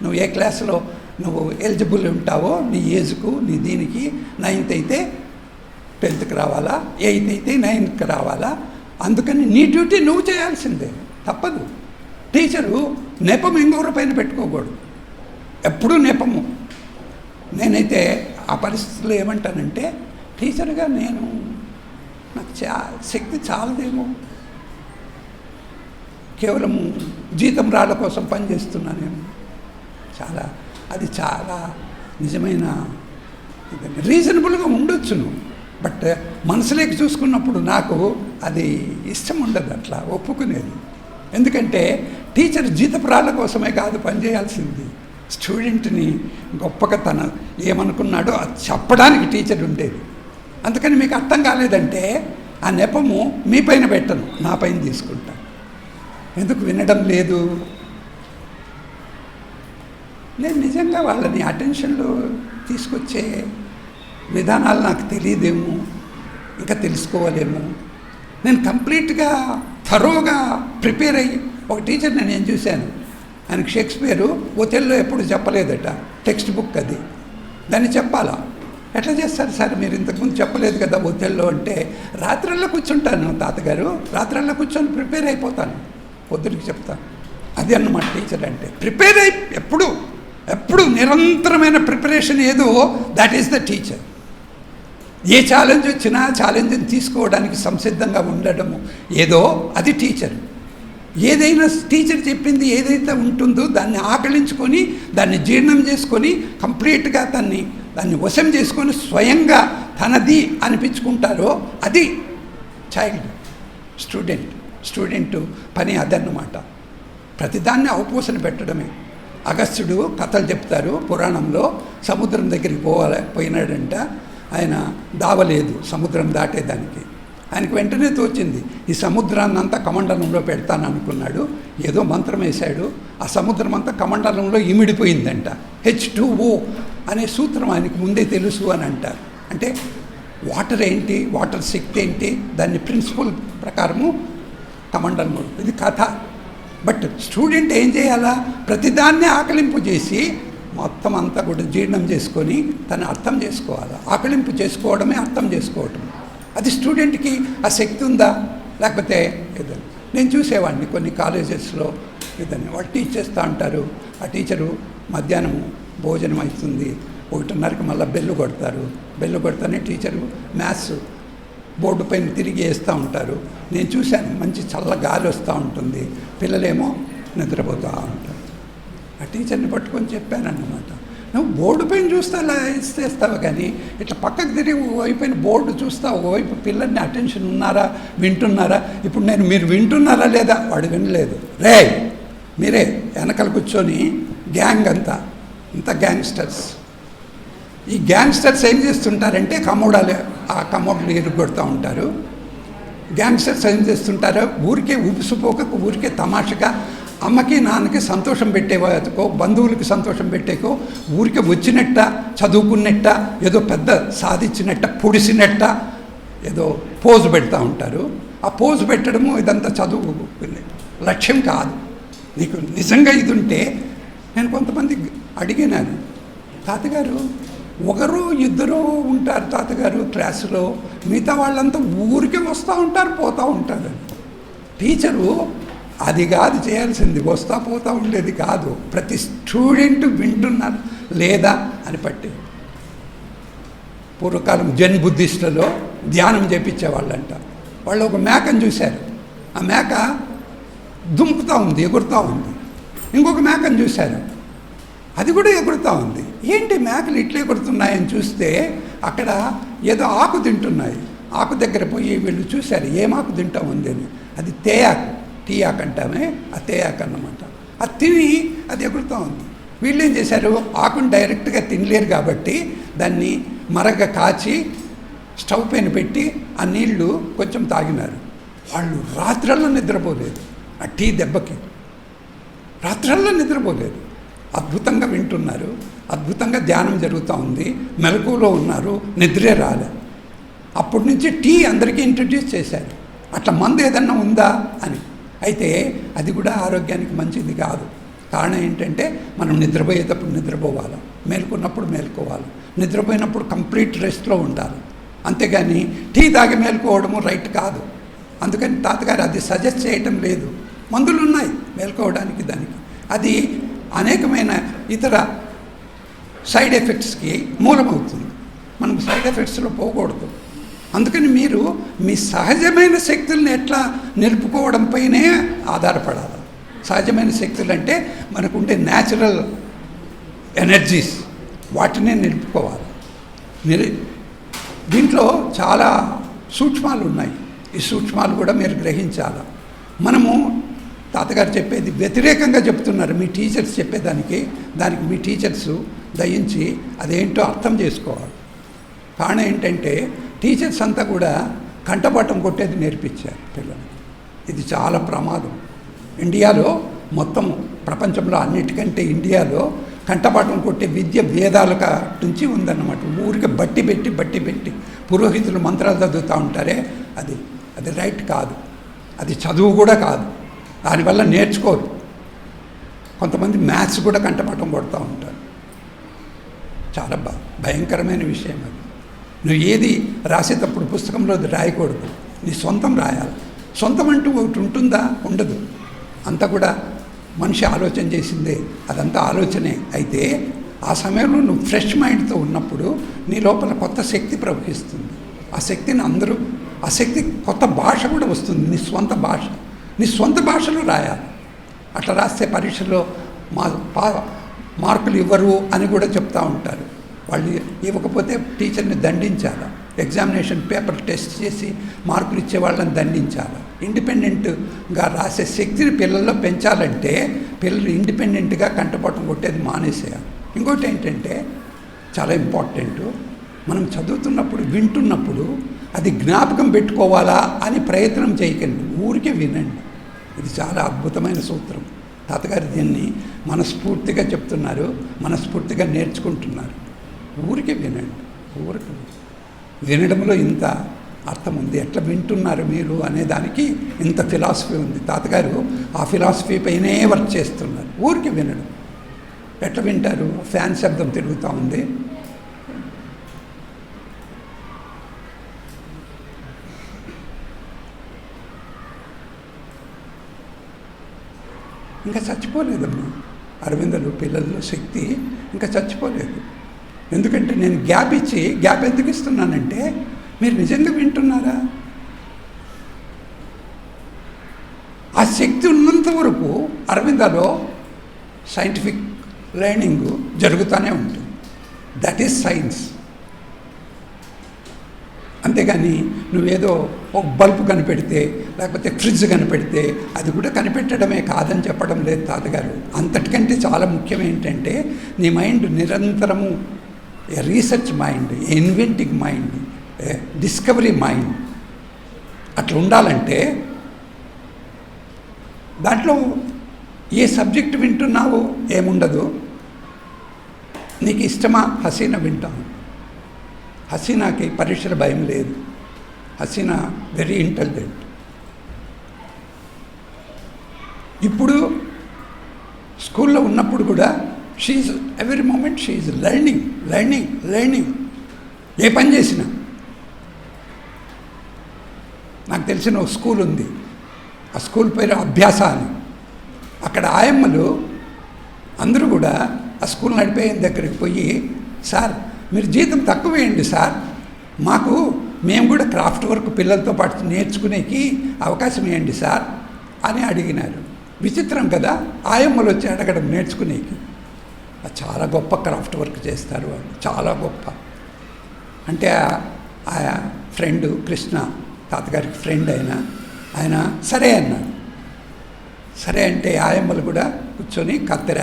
[SPEAKER 3] నువ్వు ఏ క్లాస్లో నువ్వు ఎలిజిబుల్ ఉంటావో నీ ఏజ్కు, నీ దీనికి 9th అయితే 10th రావాలా, 8th అయితే 9th రావాలా. అందుకని నీ డ్యూటీ నువ్వు చేయాల్సిందే, తప్పదు. టీచరు నెపం ఇంకొకరి పైన పెట్టుకోకూడదు, ఎప్పుడూ నెపము. నేనైతే ఆ పరిస్థితుల్లో ఏమంటానంటే, టీచర్గా నాకు శక్తి చాలదేమో, కేవలం జీతం రాళ్ళ కోసం పనిచేస్తున్నానేమో. అది చాలా నిజమైన రీజనబుల్గా ఉండొచ్చును. బట్ మనసులోకి చూసుకున్నప్పుడు నాకు అది ఇష్టం ఉండదు అట్లా ఒప్పుకునేది. ఎందుకంటే టీచర్ జీతపురాళ్ళ కోసమే కాదు పనిచేయాల్సింది, స్టూడెంట్ని గొప్పగా తన ఏమనుకున్నాడో అది చెప్పడానికి టీచర్ ఉండేది. అందుకని మీకు అర్థం కాలేదంటే ఆ నెపము మీ పైన పెట్టను, నా పైన తీసుకుంటా. ఎందుకు వినడం లేదు? నేను నిజంగా వాళ్ళని అటెన్షన్లో తీసుకొచ్చే విధానాలు నాకు తెలియదేమో, ఇంకా తెలుసుకోవాలేమో. నేను కంప్లీట్గా థరోగా ప్రిపేర్ అయ్యి ఒక టీచర్ నేను చూశాను, ఆయనకు షేక్స్పియరు ఒథెల్లో ఎప్పుడు చెప్పలేదట, టెక్స్ట్ బుక్ అది, దాన్ని చెప్పాలా. ఎట్లా చేస్తారు సార్ మీరు, ఇంతకుముందు చెప్పలేదు కదా ఒథెల్లో అంటే, రాత్రల్లో కూర్చుంటాను తాతగారు, రాత్రల్లో కూర్చొని ప్రిపేర్ అయిపోతాను, పొద్దుడికి చెప్తాను. అది అన్నమాట టీచర్ అంటే. ప్రిపేర్ అయి ఎప్పుడు నిరంతరమైన ప్రిపరేషన్ ఏదో, that is the teacher. A challenge వచ్చినా ఛాలెంజ్ని తీసుకోవడానికి సంసిద్ధంగా ఉండడము ఏదో, అది టీచర్. ఏదైనా టీచర్ చెప్పింది ఏదైతే ఉంటుందో దాన్ని ఆకలించుకొని, దాన్ని జీర్ణం చేసుకొని, కంప్లీట్గా దాన్ని వశం చేసుకొని స్వయంగా తనది అనిపించుకుంటారో అది చైల్డ్. స్టూడెంట్ పని అదన్నమాట. ప్రతిదాన్ని అవపోసన పెట్టడమే. అగస్త్యుడు కథలు చెప్తారు పురాణంలో, సముద్రం దగ్గరికి పోయినాడంట. ఆయన దావలేదు సముద్రం దాటేదానికి. ఆయనకు వెంటనే తోచింది, ఈ సముద్రాన్ని అంతా కమండలంలో పెడతాను అనుకున్నాడు. ఏదో మంత్రం వేశాడు, ఆ సముద్రం అంతా కమండలంలో ఇమిడిపోయిందంట. H2O అనే సూత్రం ఆయనకు ముందే తెలుసు అని అంటారు. అంటే వాటర్ ఏంటి, వాటర్ శక్తి ఏంటి, దాన్ని ప్రిన్సిపల్ ప్రకారము కమండలంలో. ఇది కథ. బట్ స్టూడెంట్ ఏం చేయాలా, ప్రతిదాన్ని ఆకలింపు చేసి మొత్తం అంతా కూడా జీర్ణం చేసుకొని తను అర్థం చేసుకోవాలి. ఆకలింపు చేసుకోవడమే అర్థం చేసుకోవటం. అది స్టూడెంట్కి ఆ శక్తి ఉందా, లేకపోతే ఏదైనా. నేను చూసేవాడిని కొన్ని కాలేజెస్లో ఏదైనా వాళ్ళు టీచ్ చేస్తూ ఉంటారు. ఆ టీచరు మధ్యాహ్నం భోజనం అవుతుంది, 1:30కి మళ్ళీ బెల్లు కొడతారు. బెల్లు కొడతానే టీచరు మ్యాథ్స్ బోర్డు పైన తిరిగి వేస్తూ ఉంటారు. నేను చూశాను, మంచి చల్ల గాలి వస్తూ ఉంటుంది, పిల్లలేమో నిద్రపోతూ ఉంటారు. ఆ టీచర్ని పట్టుకొని చెప్పానన్నమాట, నువ్వు బోర్డు పైన చూస్తా అలా ఇస్తేస్తావు, కానీ ఇట్లా పక్కకు తిరిగి ఓవైపు బోర్డు చూస్తా, ఓవైపు పిల్లల్ని అటెన్షన్ ఉన్నారా, వింటున్నారా. ఇప్పుడు మీరు వింటున్నారా లేదా, వాడు వినలేదు. మీరే వెనకాల కూర్చొని గ్యాంగ్ అంతా గ్యాంగ్స్టర్స్. ఈ గ్యాంగ్స్టర్స్ ఏం చేస్తుంటారంటే ఆ కమోడాలు ఎరుగొడుతూ ఉంటారు. గ్యాంగ్స్టర్స్ ఏం చేస్తుంటారో, ఊరికే ఊపిసిపోకకు, ఊరికే తమాషగా అమ్మకి నాన్నకి సంతోషం పెట్టేకో, బంధువులకి సంతోషం పెట్టేకో, ఊరికే వచ్చినట్ట, చదువుకున్నట్ట, ఏదో పెద్ద సాధించినట్ట, పొడిసినట్ట, ఏదో పోజు పెడతా ఉంటారు. ఆ పోజు పెట్టడము ఇదంతా చదువు లక్ష్యం కాదు. నీకు నిజంగా ఇది ఉంటే, నేను కొంతమంది అడిగినాను, తాతగారు ఒకరు ఇద్దరు ఉంటారు తాతగారు క్లాసులో, మిగతా వాళ్ళంతా ఊరికే వస్తూ ఉంటారు పోతూ ఉంటారు. టీచరు అది కాదు చేయాల్సింది, వస్తూ పోతూ ఉండేది కాదు, ప్రతి స్టూడెంట్ వింటున్నారు లేదా అని పట్టి. పూర్వకాలం జైన్ బుద్ధిస్టులలో ధ్యానం చేపించేవాళ్ళంట. వాళ్ళు ఒక మేకను చూశారు, ఆ మేక దుంపుతూ ఉంది, ఎగురుతూ ఉంది. ఇంకొక మేకను చూశారు, అది కూడా ఎగురుతూ ఉంది. ఏంటి మేకలు ఇట్లా ఎగురుతున్నాయని చూస్తే అక్కడ ఏదో ఆకు తింటున్నాయి. ఆకు దగ్గర పోయి వీళ్ళు చూశారు, ఏం ఆకు తింటా ఉంది అని. అది తేయాకు, టీ ఆకు అంటామే, ఆ తేయాకు అన్నమాట. అది తిని అది ఎగురుతూ ఉంది. వీళ్ళు ఏం చేశారు, ఆకుని డైరెక్ట్గా తినలేరు కాబట్టి దాన్ని మరగ కాచి స్టవ్ పైన పెట్టి ఆ నీళ్లు కొంచెం తాగినారు. వాళ్ళు రాత్రల్లో నిద్రపోలేదు, ఆ టీ దెబ్బకి రాత్రల్లో నిద్రపోలేదు. అద్భుతంగా వింటున్నారు, అద్భుతంగా ధ్యానం జరుగుతూ ఉంది, మెలకువలో ఉన్నారు, నిద్రే రాలే. అప్పటి నుంచి టీ అందరికీ ఇంట్రడ్యూస్ చేశారు, అట్లా మందు ఏదన్నా ఉందా అని. అయితే అది కూడా ఆరోగ్యానికి మంచిది కాదు. కారణం ఏంటంటే మనం నిద్రపోయేటప్పుడు నిద్రపోవాలి, మేలుకున్నప్పుడు మేలుకోవాలి, నిద్రపోయినప్పుడు కంప్లీట్ రెస్ట్లో ఉండాలి. అంతేగాని టీ తాగి మేలుకోవడము రైట్ కాదు. అందుకని తాతగారు అది సజెస్ట్ చేయటం లేదు. మందులు ఉన్నాయి మేలుకోవడానికి, దానికి అది అనేకమైన ఇతర సైడ్ ఎఫెక్ట్స్కి మూలమవుతుంది. మనం సైడ్ ఎఫెక్ట్స్లో పోకూడదు. అందుకని మీరు మీ సహజమైన శక్తుల్ని ఎట్లా నిలుపుకోవడంపైనే ఆధారపడాలి. సహజమైన శక్తులు అంటే మనకుండే న్యాచురల్ ఎనర్జీస్, వాటినే నిలుపుకోవాలి. దీంట్లో చాలా సూక్ష్మాలు ఉన్నాయి. ఈ సూక్ష్మాలు కూడా మీరు గ్రహించాలి. మనము తాతగారు చెప్పేది వ్యతిరేకంగా చెప్తున్నారు మీ టీచర్స్ చెప్పేదానికి. దానికి మీ టీచర్స్ దయించి అదేంటో అర్థం చేసుకోవాలి. కారణం ఏంటంటే టీచర్స్ అంతా కూడా కంఠపాఠం కొట్టేది నేర్పించారు పిల్లలకి. ఇది చాలా ప్రమాదం. ఇండియాలో మొత్తం ప్రపంచంలో అన్నిటికంటే ఇండియాలో కంఠపాఠం కొట్టే విద్య వేదాల నుంచి ఉందన్నమాట. ఊరికి బట్టి పెట్టి పురోహితులు మంత్రాలు చదువుతూ ఉంటారే, అది రైట్ కాదు. అది చదువు కూడా కాదు, దానివల్ల నేర్చుకోరు. కొంతమంది మ్యాథ్స్ కూడా కంఠపాఠం కొడుతూ ఉంటారు. చాలా భయంకరమైన విషయం అది. నువ్వు ఏది రాసేటప్పుడు పుస్తకంలో అది రాయకూడదు, నీ సొంతం రాయాలి. సొంతం అంటూ ఒకటి ఉంటుందా? ఉండదు. అంతా కూడా మనిషి ఆలోచన చేసిందే, అదంతా ఆలోచనే. అయితే ఆ సమయంలో నువ్వు ఫ్రెష్ మైండ్తో ఉన్నప్పుడు నీ లోపల కొత్త శక్తి ప్రవహిస్తుంది. ఆ శక్తిని ఆ శక్తి కొత్త భాష కూడా వస్తుంది, నీ స్వంత భాష. నీ సొంత భాషలో రాయాలి. అట్లా రాస్తే పరీక్షలో మార్కులు ఇవ్వరు అని కూడా చెప్తూ ఉంటారు. వాళ్ళు ఇవ్వకపోతే టీచర్ని దండించాలి. ఎగ్జామినేషన్ పేపర్ టెస్ట్ చేసి మార్కులు ఇచ్చే వాళ్ళని దండించాలి. ఇండిపెండెంట్గా రాసే శక్తిని పిల్లల్లో పెంచాలంటే పిల్లలు ఇండిపెండెంట్గా కంఠపాఠం కొట్టేది మానేసేయాలి. ఇంకోటి ఏంటంటే చాలా ఇంపార్టెంట్, మనం చదువుతున్నప్పుడు వింటున్నప్పుడు అది జ్ఞాపకం పెట్టుకోవాలా అని ప్రయత్నం చేయకండి, ఊరికే వినండి. ఇది చాలా అద్భుతమైన సూత్రం. తాతగారు దీన్ని మనస్ఫూర్తిగా చెప్తున్నారు, మనస్ఫూర్తిగా నేర్చుకుంటున్నారు. ఊరికే వినండి, ఊరికి వినడంలో ఇంత అర్థం ఉంది. ఎట్లా వింటున్నారు మీరు అనేదానికి ఇంత ఫిలాసఫీ ఉంది. తాతగారు ఆ ఫిలాసఫీ పైనే వర్క్ చేస్తున్నారు. ఊరికి వినడం. ఎట్లా వింటారు? ఫ్యాన్ శబ్దం తిరుగుతూ ఉంది, ఇంకా చచ్చిపోలేదమ్మా. అరవిందలు పిల్లల్లో శక్తి ఇంకా చచ్చిపోలేదు. ఎందుకంటే నేను గ్యాప్ ఎందుకు ఇస్తున్నానంటే మీరు నిజంగా వింటున్నారా? ఆ శక్తి ఉన్నంత వరకు అరవిందలో సైంటిఫిక్ లెర్నింగ్ జరుగుతూనే ఉంటుంది. That is science. అంతేగాని నువ్వేదో ఒక బల్బు కనిపెడితే లేకపోతే ఫ్రిడ్జ్ కనిపెడితే అది కూడా కనిపెట్టడమే కాదని చెప్పడం లేదు తాతగారు. అంతటికంటే చాలా ముఖ్యం ఏంటంటే నీ మైండ్ నిరంతరము research mind, inventive mind, discovery mind అట్లా ఉండాలంటే దాంట్లో ఏ సబ్జెక్ట్ వింటున్నావో ఏముండదు. నీకు ఇష్టమా? హసీనా వింటాము. హసీనాకి పరీక్షల భయం లేదు. Haseena very intelligent. ఇప్పుడు స్కూల్లో ఉన్నప్పుడు కూడా she is every moment she is learning. ఏ పని చేసినా. నాకు తెలిసిన ఒక స్కూల్ ఉంది, ఆ స్కూల్ పేరు అభ్యాస అని. అక్కడ ఆయమ్మలు అందరూ కూడా ఆ స్కూల్ నడిపే దగ్గరికి పోయి, సార్ మీరు జీతం తక్కువ వేయండి సార్, మేము కూడా క్రాఫ్ట్ వర్క్ పిల్లలతో పాటు నేర్చుకునేకి అవకాశం ఇవ్వండి సార్ అని అడిగినారు. విచిత్రం కదా, ఆయమ్మలు వచ్చి అడగడం నేర్చుకునేకి. చాలా గొప్ప క్రాఫ్ట్ వర్క్ చేస్తారు వాళ్ళు, చాలా గొప్ప. అంటే ఆ ఫ్రెండ్ కృష్ణ, తాతగారికి ఫ్రెండ్ ఆయన సరే అన్నాడు. సరే అంటే ఆయమ్మలు కూడా కూర్చొని కత్తెర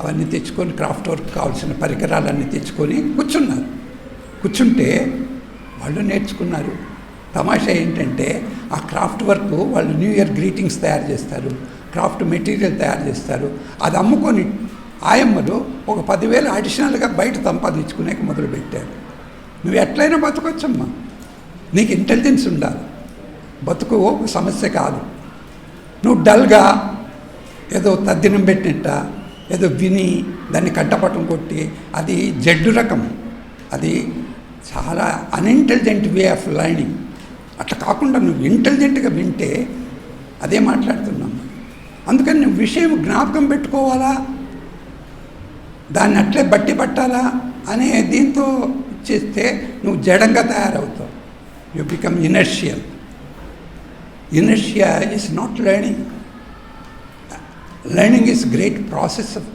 [SPEAKER 3] అవన్నీ తెచ్చుకొని క్రాఫ్ట్ వర్క్ కావాల్సిన పరికరాలన్నీ తెచ్చుకొని కూర్చుంటే వాళ్ళు నేర్చుకున్నారు. తమాషా ఏంటంటే ఆ క్రాఫ్ట్ వర్క్ వాళ్ళు న్యూ ఇయర్ గ్రీటింగ్స్ తయారు చేస్తారు, క్రాఫ్ట్ మెటీరియల్ తయారు చేస్తారు. అది అమ్ముకొని ఆయమ్మలు ఒక 10,000 అడిషనల్గా బయట సంపాదించుకునే మొదలుపెట్టారు. నువ్వు ఎట్లయినా బతకొచ్చమ్మా, నీకు ఇంటెలిజెన్స్ ఉండాలి. బతుకు ఒక సమస్య కాదు. నువ్వు డల్గా ఏదో తద్దినం పెట్టినట్ట ఏదో విని దాన్ని కంటపటం కొట్టి అది జడ్డు రకం, అది చాలా అన్ఇంటెలిజెంట్ వే ఆఫ్ లర్నింగ్. అట్లా కాకుండా నువ్వు ఇంటెలిజెంట్గా వింటే అదే మాట్లాడుతున్నాం. అందుకని నువ్వు విషయం జ్ఞాపకం పెట్టుకోవాలా, దాన్ని అట్లే బట్టి పట్టాలా అనే దీంతో చేస్తే నువ్వు జడంగా తయారవుతావు. You become inertial. Inertia is not learning. Learning is great process of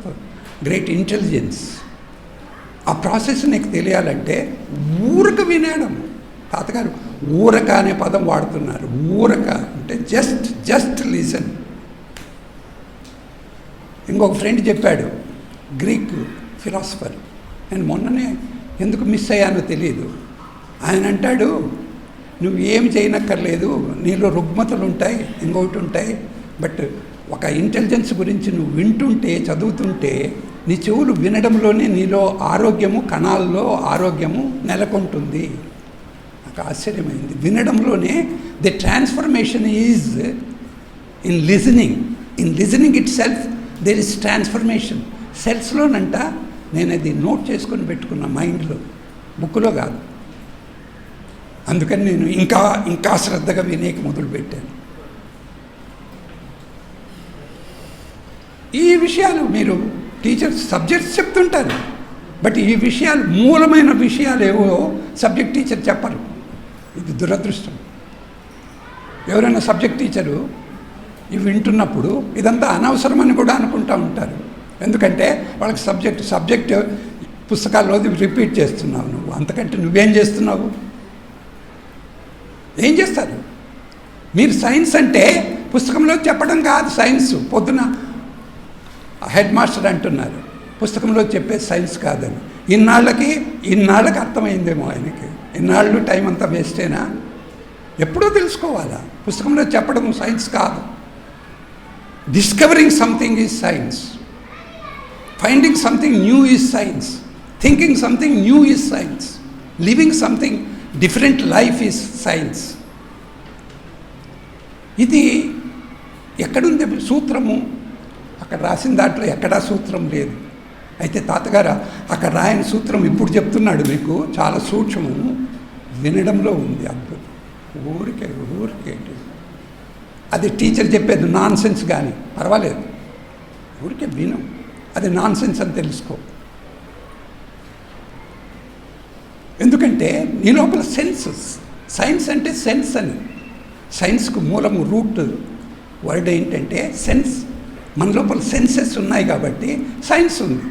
[SPEAKER 3] great intelligence. ఆ ప్రాసెస్ నీకు తెలియాలంటే ఊరక వినడం. తాతగారు ఊరక అనే పదం వాడుతున్నారు. ఊరక అంటే జస్ట్ లిసన్. ఇంకొక ఫ్రెండ్ చెప్పాడు, గ్రీక్ ఫిలాసఫర్, నేను మొన్ననే ఎందుకు మిస్ అయ్యానో తెలియదు. ఆయన అంటాడు, నువ్వు ఏమి చేయనక్కర్లేదు, నీలో రుగ్మతలు ఉంటాయి, ఇంకొకటి ఉంటాయి, బట్ ఒక ఇంటెలిజెన్స్ గురించి నువ్వు వింటుంటే చదువుతుంటే నీ చెవులు వినడంలోనే నీలో ఆరోగ్యము, కణాల్లో ఆరోగ్యము నెలకొంటుంది. నాకు ఆశ్చర్యమైంది. వినడంలోనే the transformation is in listening it self there is transformation. సెల్స్లోనంట నేను అది నోట్ చేసుకొని పెట్టుకున్న మైండ్లో, బుక్లో కాదు. అందుకని నేను ఇంకా శ్రద్ధగా వినేకి మొదలుపెట్టాను. ఈ విషయాలు మీరు టీచర్స్ సబ్జెక్ట్స్ చెప్తుంటారు, బట్ ఈ విషయాలు మూలమైన విషయాలు ఏవో సబ్జెక్ట్ టీచర్ చెప్పరు. ఇది దురదృష్టం. ఎవరైనా సబ్జెక్ట్ టీచరు ఇవి వింటున్నప్పుడు ఇదంతా అనవసరమని కూడా అనుకుంటూ ఉంటారు. ఎందుకంటే వాళ్ళకి సబ్జెక్ట్ పుస్తకాల్లో రిపీట్ చేస్తున్నావు నువ్వు, అంతకంటే నువ్వేం చేస్తున్నావు? ఏం చేస్తారు మీరు? సైన్స్ అంటే పుస్తకంలో చెప్పడం కాదు సైన్స్. పొద్దున హెడ్ మాస్టర్ అంటున్నారు పుస్తకంలో చెప్పే సైన్స్ కాదని. ఇన్నాళ్ళకి అర్థమైందేమో ఆయనకి. ఇన్నాళ్ళు టైం అంతా వేస్టేనా? ఎప్పుడో తెలుసుకోవాలా. పుస్తకంలో చెప్పడం సైన్స్ కాదు. Discovering something is science. Finding something new is science. Thinking something new is science. Living something different life is science. ఇది ఎక్కడుంది సూత్రము? అక్కడ రాసిన దాంట్లో ఎక్కడా సూత్రం లేదు. అయితే తాతగారు అక్కడ రాయని సూత్రం ఇప్పుడు చెప్తున్నాడు మీకు, చాలా సూక్ష్మము, వినడంలో ఉంది. అద్భుతం. ఊరికే అది టీచర్ చెప్పేది నాన్ సెన్స్ కానీ పర్వాలేదు, ఊరికే విను, అది నాన్ సెన్స్ అని తెలుసుకో. ఎందుకంటే నీ లోపల సైన్స్ అంటే సెన్స్ అని. సైన్స్కు మూలము రూట్ వర్డ్ ఏంటంటే సెన్స్. మన లోపల సెన్సెస్ ఉన్నాయి కాబట్టి సైన్స్ ఉంది.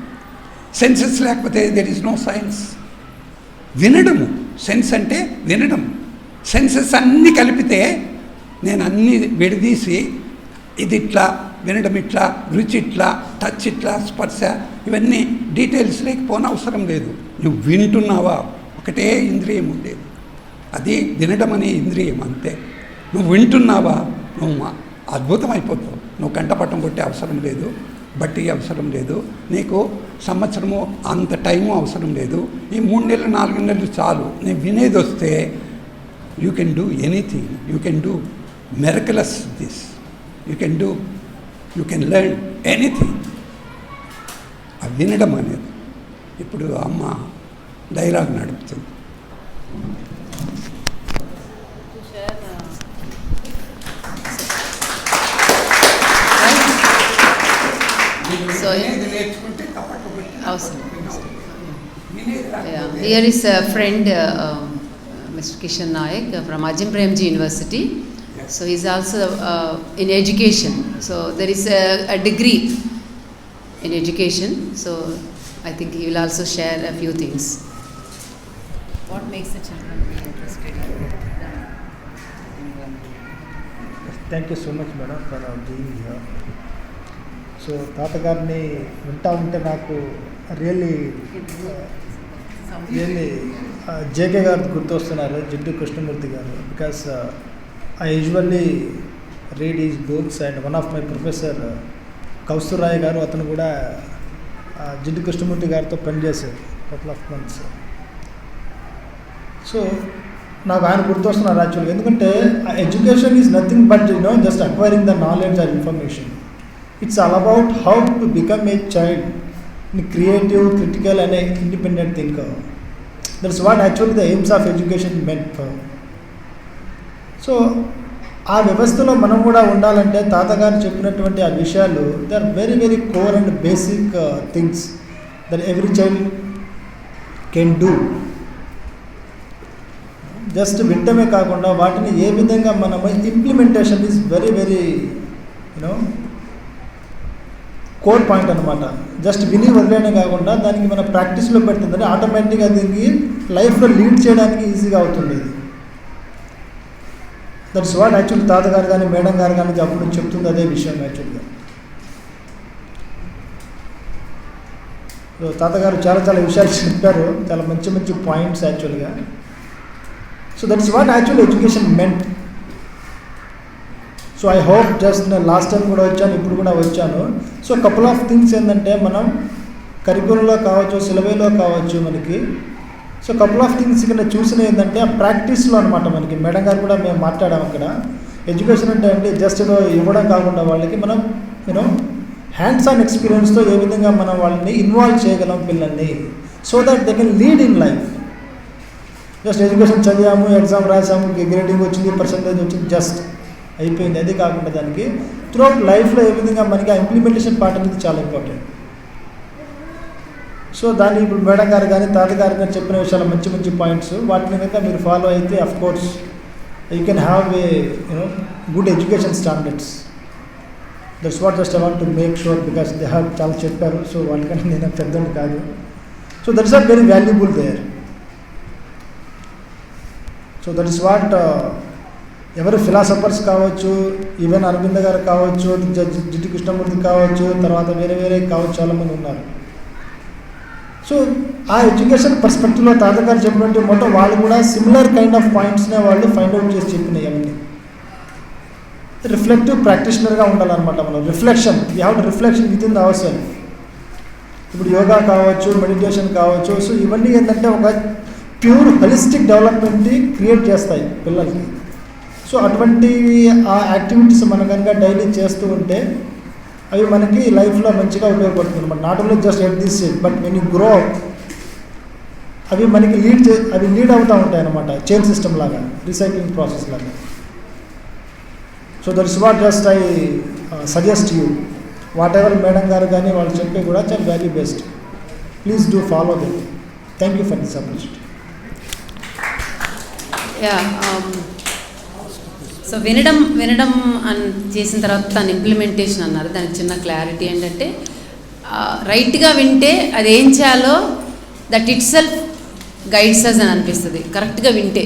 [SPEAKER 3] సెన్సెస్ లేకపోతే దెర్ ఈజ్ నో సైన్స్. వినడము సెన్స్ అంటే వినడం. సెన్సెస్ అన్నీ కలిపితే నేను అన్నీ విడదీసి ఇది ఇట్లా వినడం, ఇట్లా రుచి, ఇట్లా టచ్, ఇట్లా స్పర్శ, ఇవన్నీ డీటెయిల్స్ లేకపోయినా అవసరం లేదు. నువ్వు వింటున్నావా, ఒకటే ఇంద్రియం ఉండేది, అది వినడం అనే ఇంద్రియం, అంతే. నువ్వు వింటున్నావా, నువ్వు అద్భుతం అయిపోతావు. నువ్వు కంటపట్టం కొట్టే అవసరం లేదు, బట్టి అవసరం లేదు, నీకు సంవత్సరము అంత టైము అవసరం లేదు. ఈ 3 నెలలు 4 నెలలు చాలు. నేను వినేది వస్తే you can do anything, you can do miraculous this, you can learn anything. ఆ వినడం అనేది ఇప్పుడు అమ్మ డైలాగ్ నడుపుతుంది.
[SPEAKER 1] So,
[SPEAKER 3] నేర్చుకుంటే తప్పక
[SPEAKER 1] awesome. Yeah. Here is a friend, Mr. Kishan Naik from Ajim Premji University.
[SPEAKER 3] Yes.
[SPEAKER 1] So he's also in education. So there is a degree in education. So I think he will also share a few things. What makes the children be interested in
[SPEAKER 4] thank you so much madam for being here. So తాతగారిని వింటా ఉంటే నాకు really JK గారు గుర్తొస్తున్నారు, Jiddu Krishnamurti garu. Because I usually read is books and one of my professor Kausturai garu, అతను కూడా జిడ్డు కృష్ణమూర్తి గారితో పనిచేశారు couple of months. So నాకు ఆయన గుర్తొస్తున్నారు యాక్చువల్గా. ఎందుకంటే education is nothing but just acquiring the knowledge or information. It's all about how to become a child in creative, critical and independent thinker. That's what actually the aims of education meant for. So ఆ వ్యవస్థలో మనం కూడా ఉండాలంటే తాతగారు చెప్పినటువంటి ఆ విషయాలు they are very very core and basic things that every child can do. Just వింటమే కాకుండా వాటిని ఏ విధంగా మనము implementation is very very core point అనమాట. జస్ట్ విని వదిలేనే కాకుండా దానికి మన ప్రాక్టీస్లో పెడుతుందని ఆటోమేటిక్గా దీనికి లైఫ్లో లీడ్ చేయడానికి ఈజీగా అవుతుంది. దట్స్ వాట్ యాక్చువల్లీ తాతగారు కానీ మేడం గారు కానీ అప్పుడు చెప్తుంది అదే విషయం యాక్చువల్గా. సో తాతగారు చాలా చాలా విషయాలు చెప్పారు, చాలా మంచి మంచి పాయింట్స్ యాక్చువల్గా. So that's what actual education meant. So I hope just నేను లాస్ట్ టైం కూడా వచ్చాను, ఇప్పుడు కూడా వచ్చాను. సో కపుల్ ఆఫ్ థింగ్స్ ఏంటంటే మనం కరికులంలో కావచ్చు, సిలబస్లో కావచ్చు మనకి. సో కపుల్ ఆఫ్ థింగ్స్ ఇక్కడ చూసిన ఏంటంటే ఆ ప్రాక్టీస్లో అనమాట. మనకి మేడం గారు కూడా మేము మాట్లాడాం అక్కడ. ఎడ్యుకేషన్ అంటే జస్ట్ ఇవ్వడం కాకుండా వాళ్ళకి మనం హ్యాండ్స్ ఆన్ ఎక్స్పీరియన్స్తో ఏ విధంగా మనం వాళ్ళని ఇన్వాల్వ్ చేయగలం పిల్లల్ని, so that they can lead in life. Just education చదివాము, ఎగ్జామ్ రాసాము, గ్రేడింగ్ వచ్చింది, పర్సంటేజ్ వచ్చింది, జస్ట్ అయిపోయింది. అది కాకుండా దానికి త్రూఅవుట్ లైఫ్లో ఏ విధంగా మనకి ఆ ఇంప్లిమెంటేషన్ పార్ట్ అనేది చాలా ఇంపార్టెంట్. సో దాన్ని ఇప్పుడు మేడం గారు కానీ తాతగారు కానీ చెప్పిన విషయాలు మంచి మంచి పాయింట్స్, వాటిని కనుక మీరు ఫాలో అయితే of course you can have a good education standards. That's what just I want to make sure, because they have చాలా చెప్పారు. సో వాళ్ళకంటే నేను పెద్దలు కాదు. So that's are very valuable there. So that is what ఎవరు philosophers కావచ్చు, even Aravind garu కావచ్చు, జిడ్డు కృష్ణమూర్తి కావచ్చు, తర్వాత వేరే వేరే కావచ్చు, చాలామంది ఉన్నారు. సో ఆ ఎడ్యుకేషన్ పర్స్పెక్టివ్లో తాతగారు చెప్పినట్టు మొత్తం వాళ్ళు కూడా సిమిలర్ కైండ్ ఆఫ్ పాయింట్స్నే వాళ్ళు ఫైండ్ అవుట్ చేసి చెప్పినాయి. అవన్నీ రిఫ్లెక్టివ్ ప్రాక్టీషనర్గా ఉండాలన్నమాట. మనం reflection, we have to reflection with in the our self. ఇప్పుడు యోగా కావచ్చు, మెడిటేషన్ కావచ్చు. సో ఇవన్నీ ఏంటంటే ఒక ప్యూర్ హోలిస్టిక్ డెవలప్మెంట్ని క్రియేట్ చేస్తాయి పిల్లలకి. సో అటువంటివి ఆ యాక్టివిటీస్ మనం కనుక డైలీ చేస్తూ ఉంటే అవి మనకి లైఫ్లో మంచిగా ఉపయోగపడుతుంది అనమాట. Not only just at this stage but when you grow up అవి మనకి లీడ్ అవుతూ ఉంటాయి అన్నమాట. చైన్ సిస్టమ్ లాగా, రీసైక్లింగ్ ప్రాసెస్ లాగా. So that is what just I suggest you. What ever madam గారు కానీ వాళ్ళు చెప్పే కూడా చాలా value best. Please do follow them. Thank you for this opportunity.
[SPEAKER 1] So వినడం అని చేసిన తర్వాత దాని ఇంప్లిమెంటేషన్ అన్నారు. దానికి చిన్న క్లారిటీ ఏంటంటే రైట్గా వింటే అది ఏం చేయాలో దట్ ఇట్ సెల్ఫ్ గైడ్స్ అస్ అని అనిపిస్తుంది. కరెక్ట్గా వింటే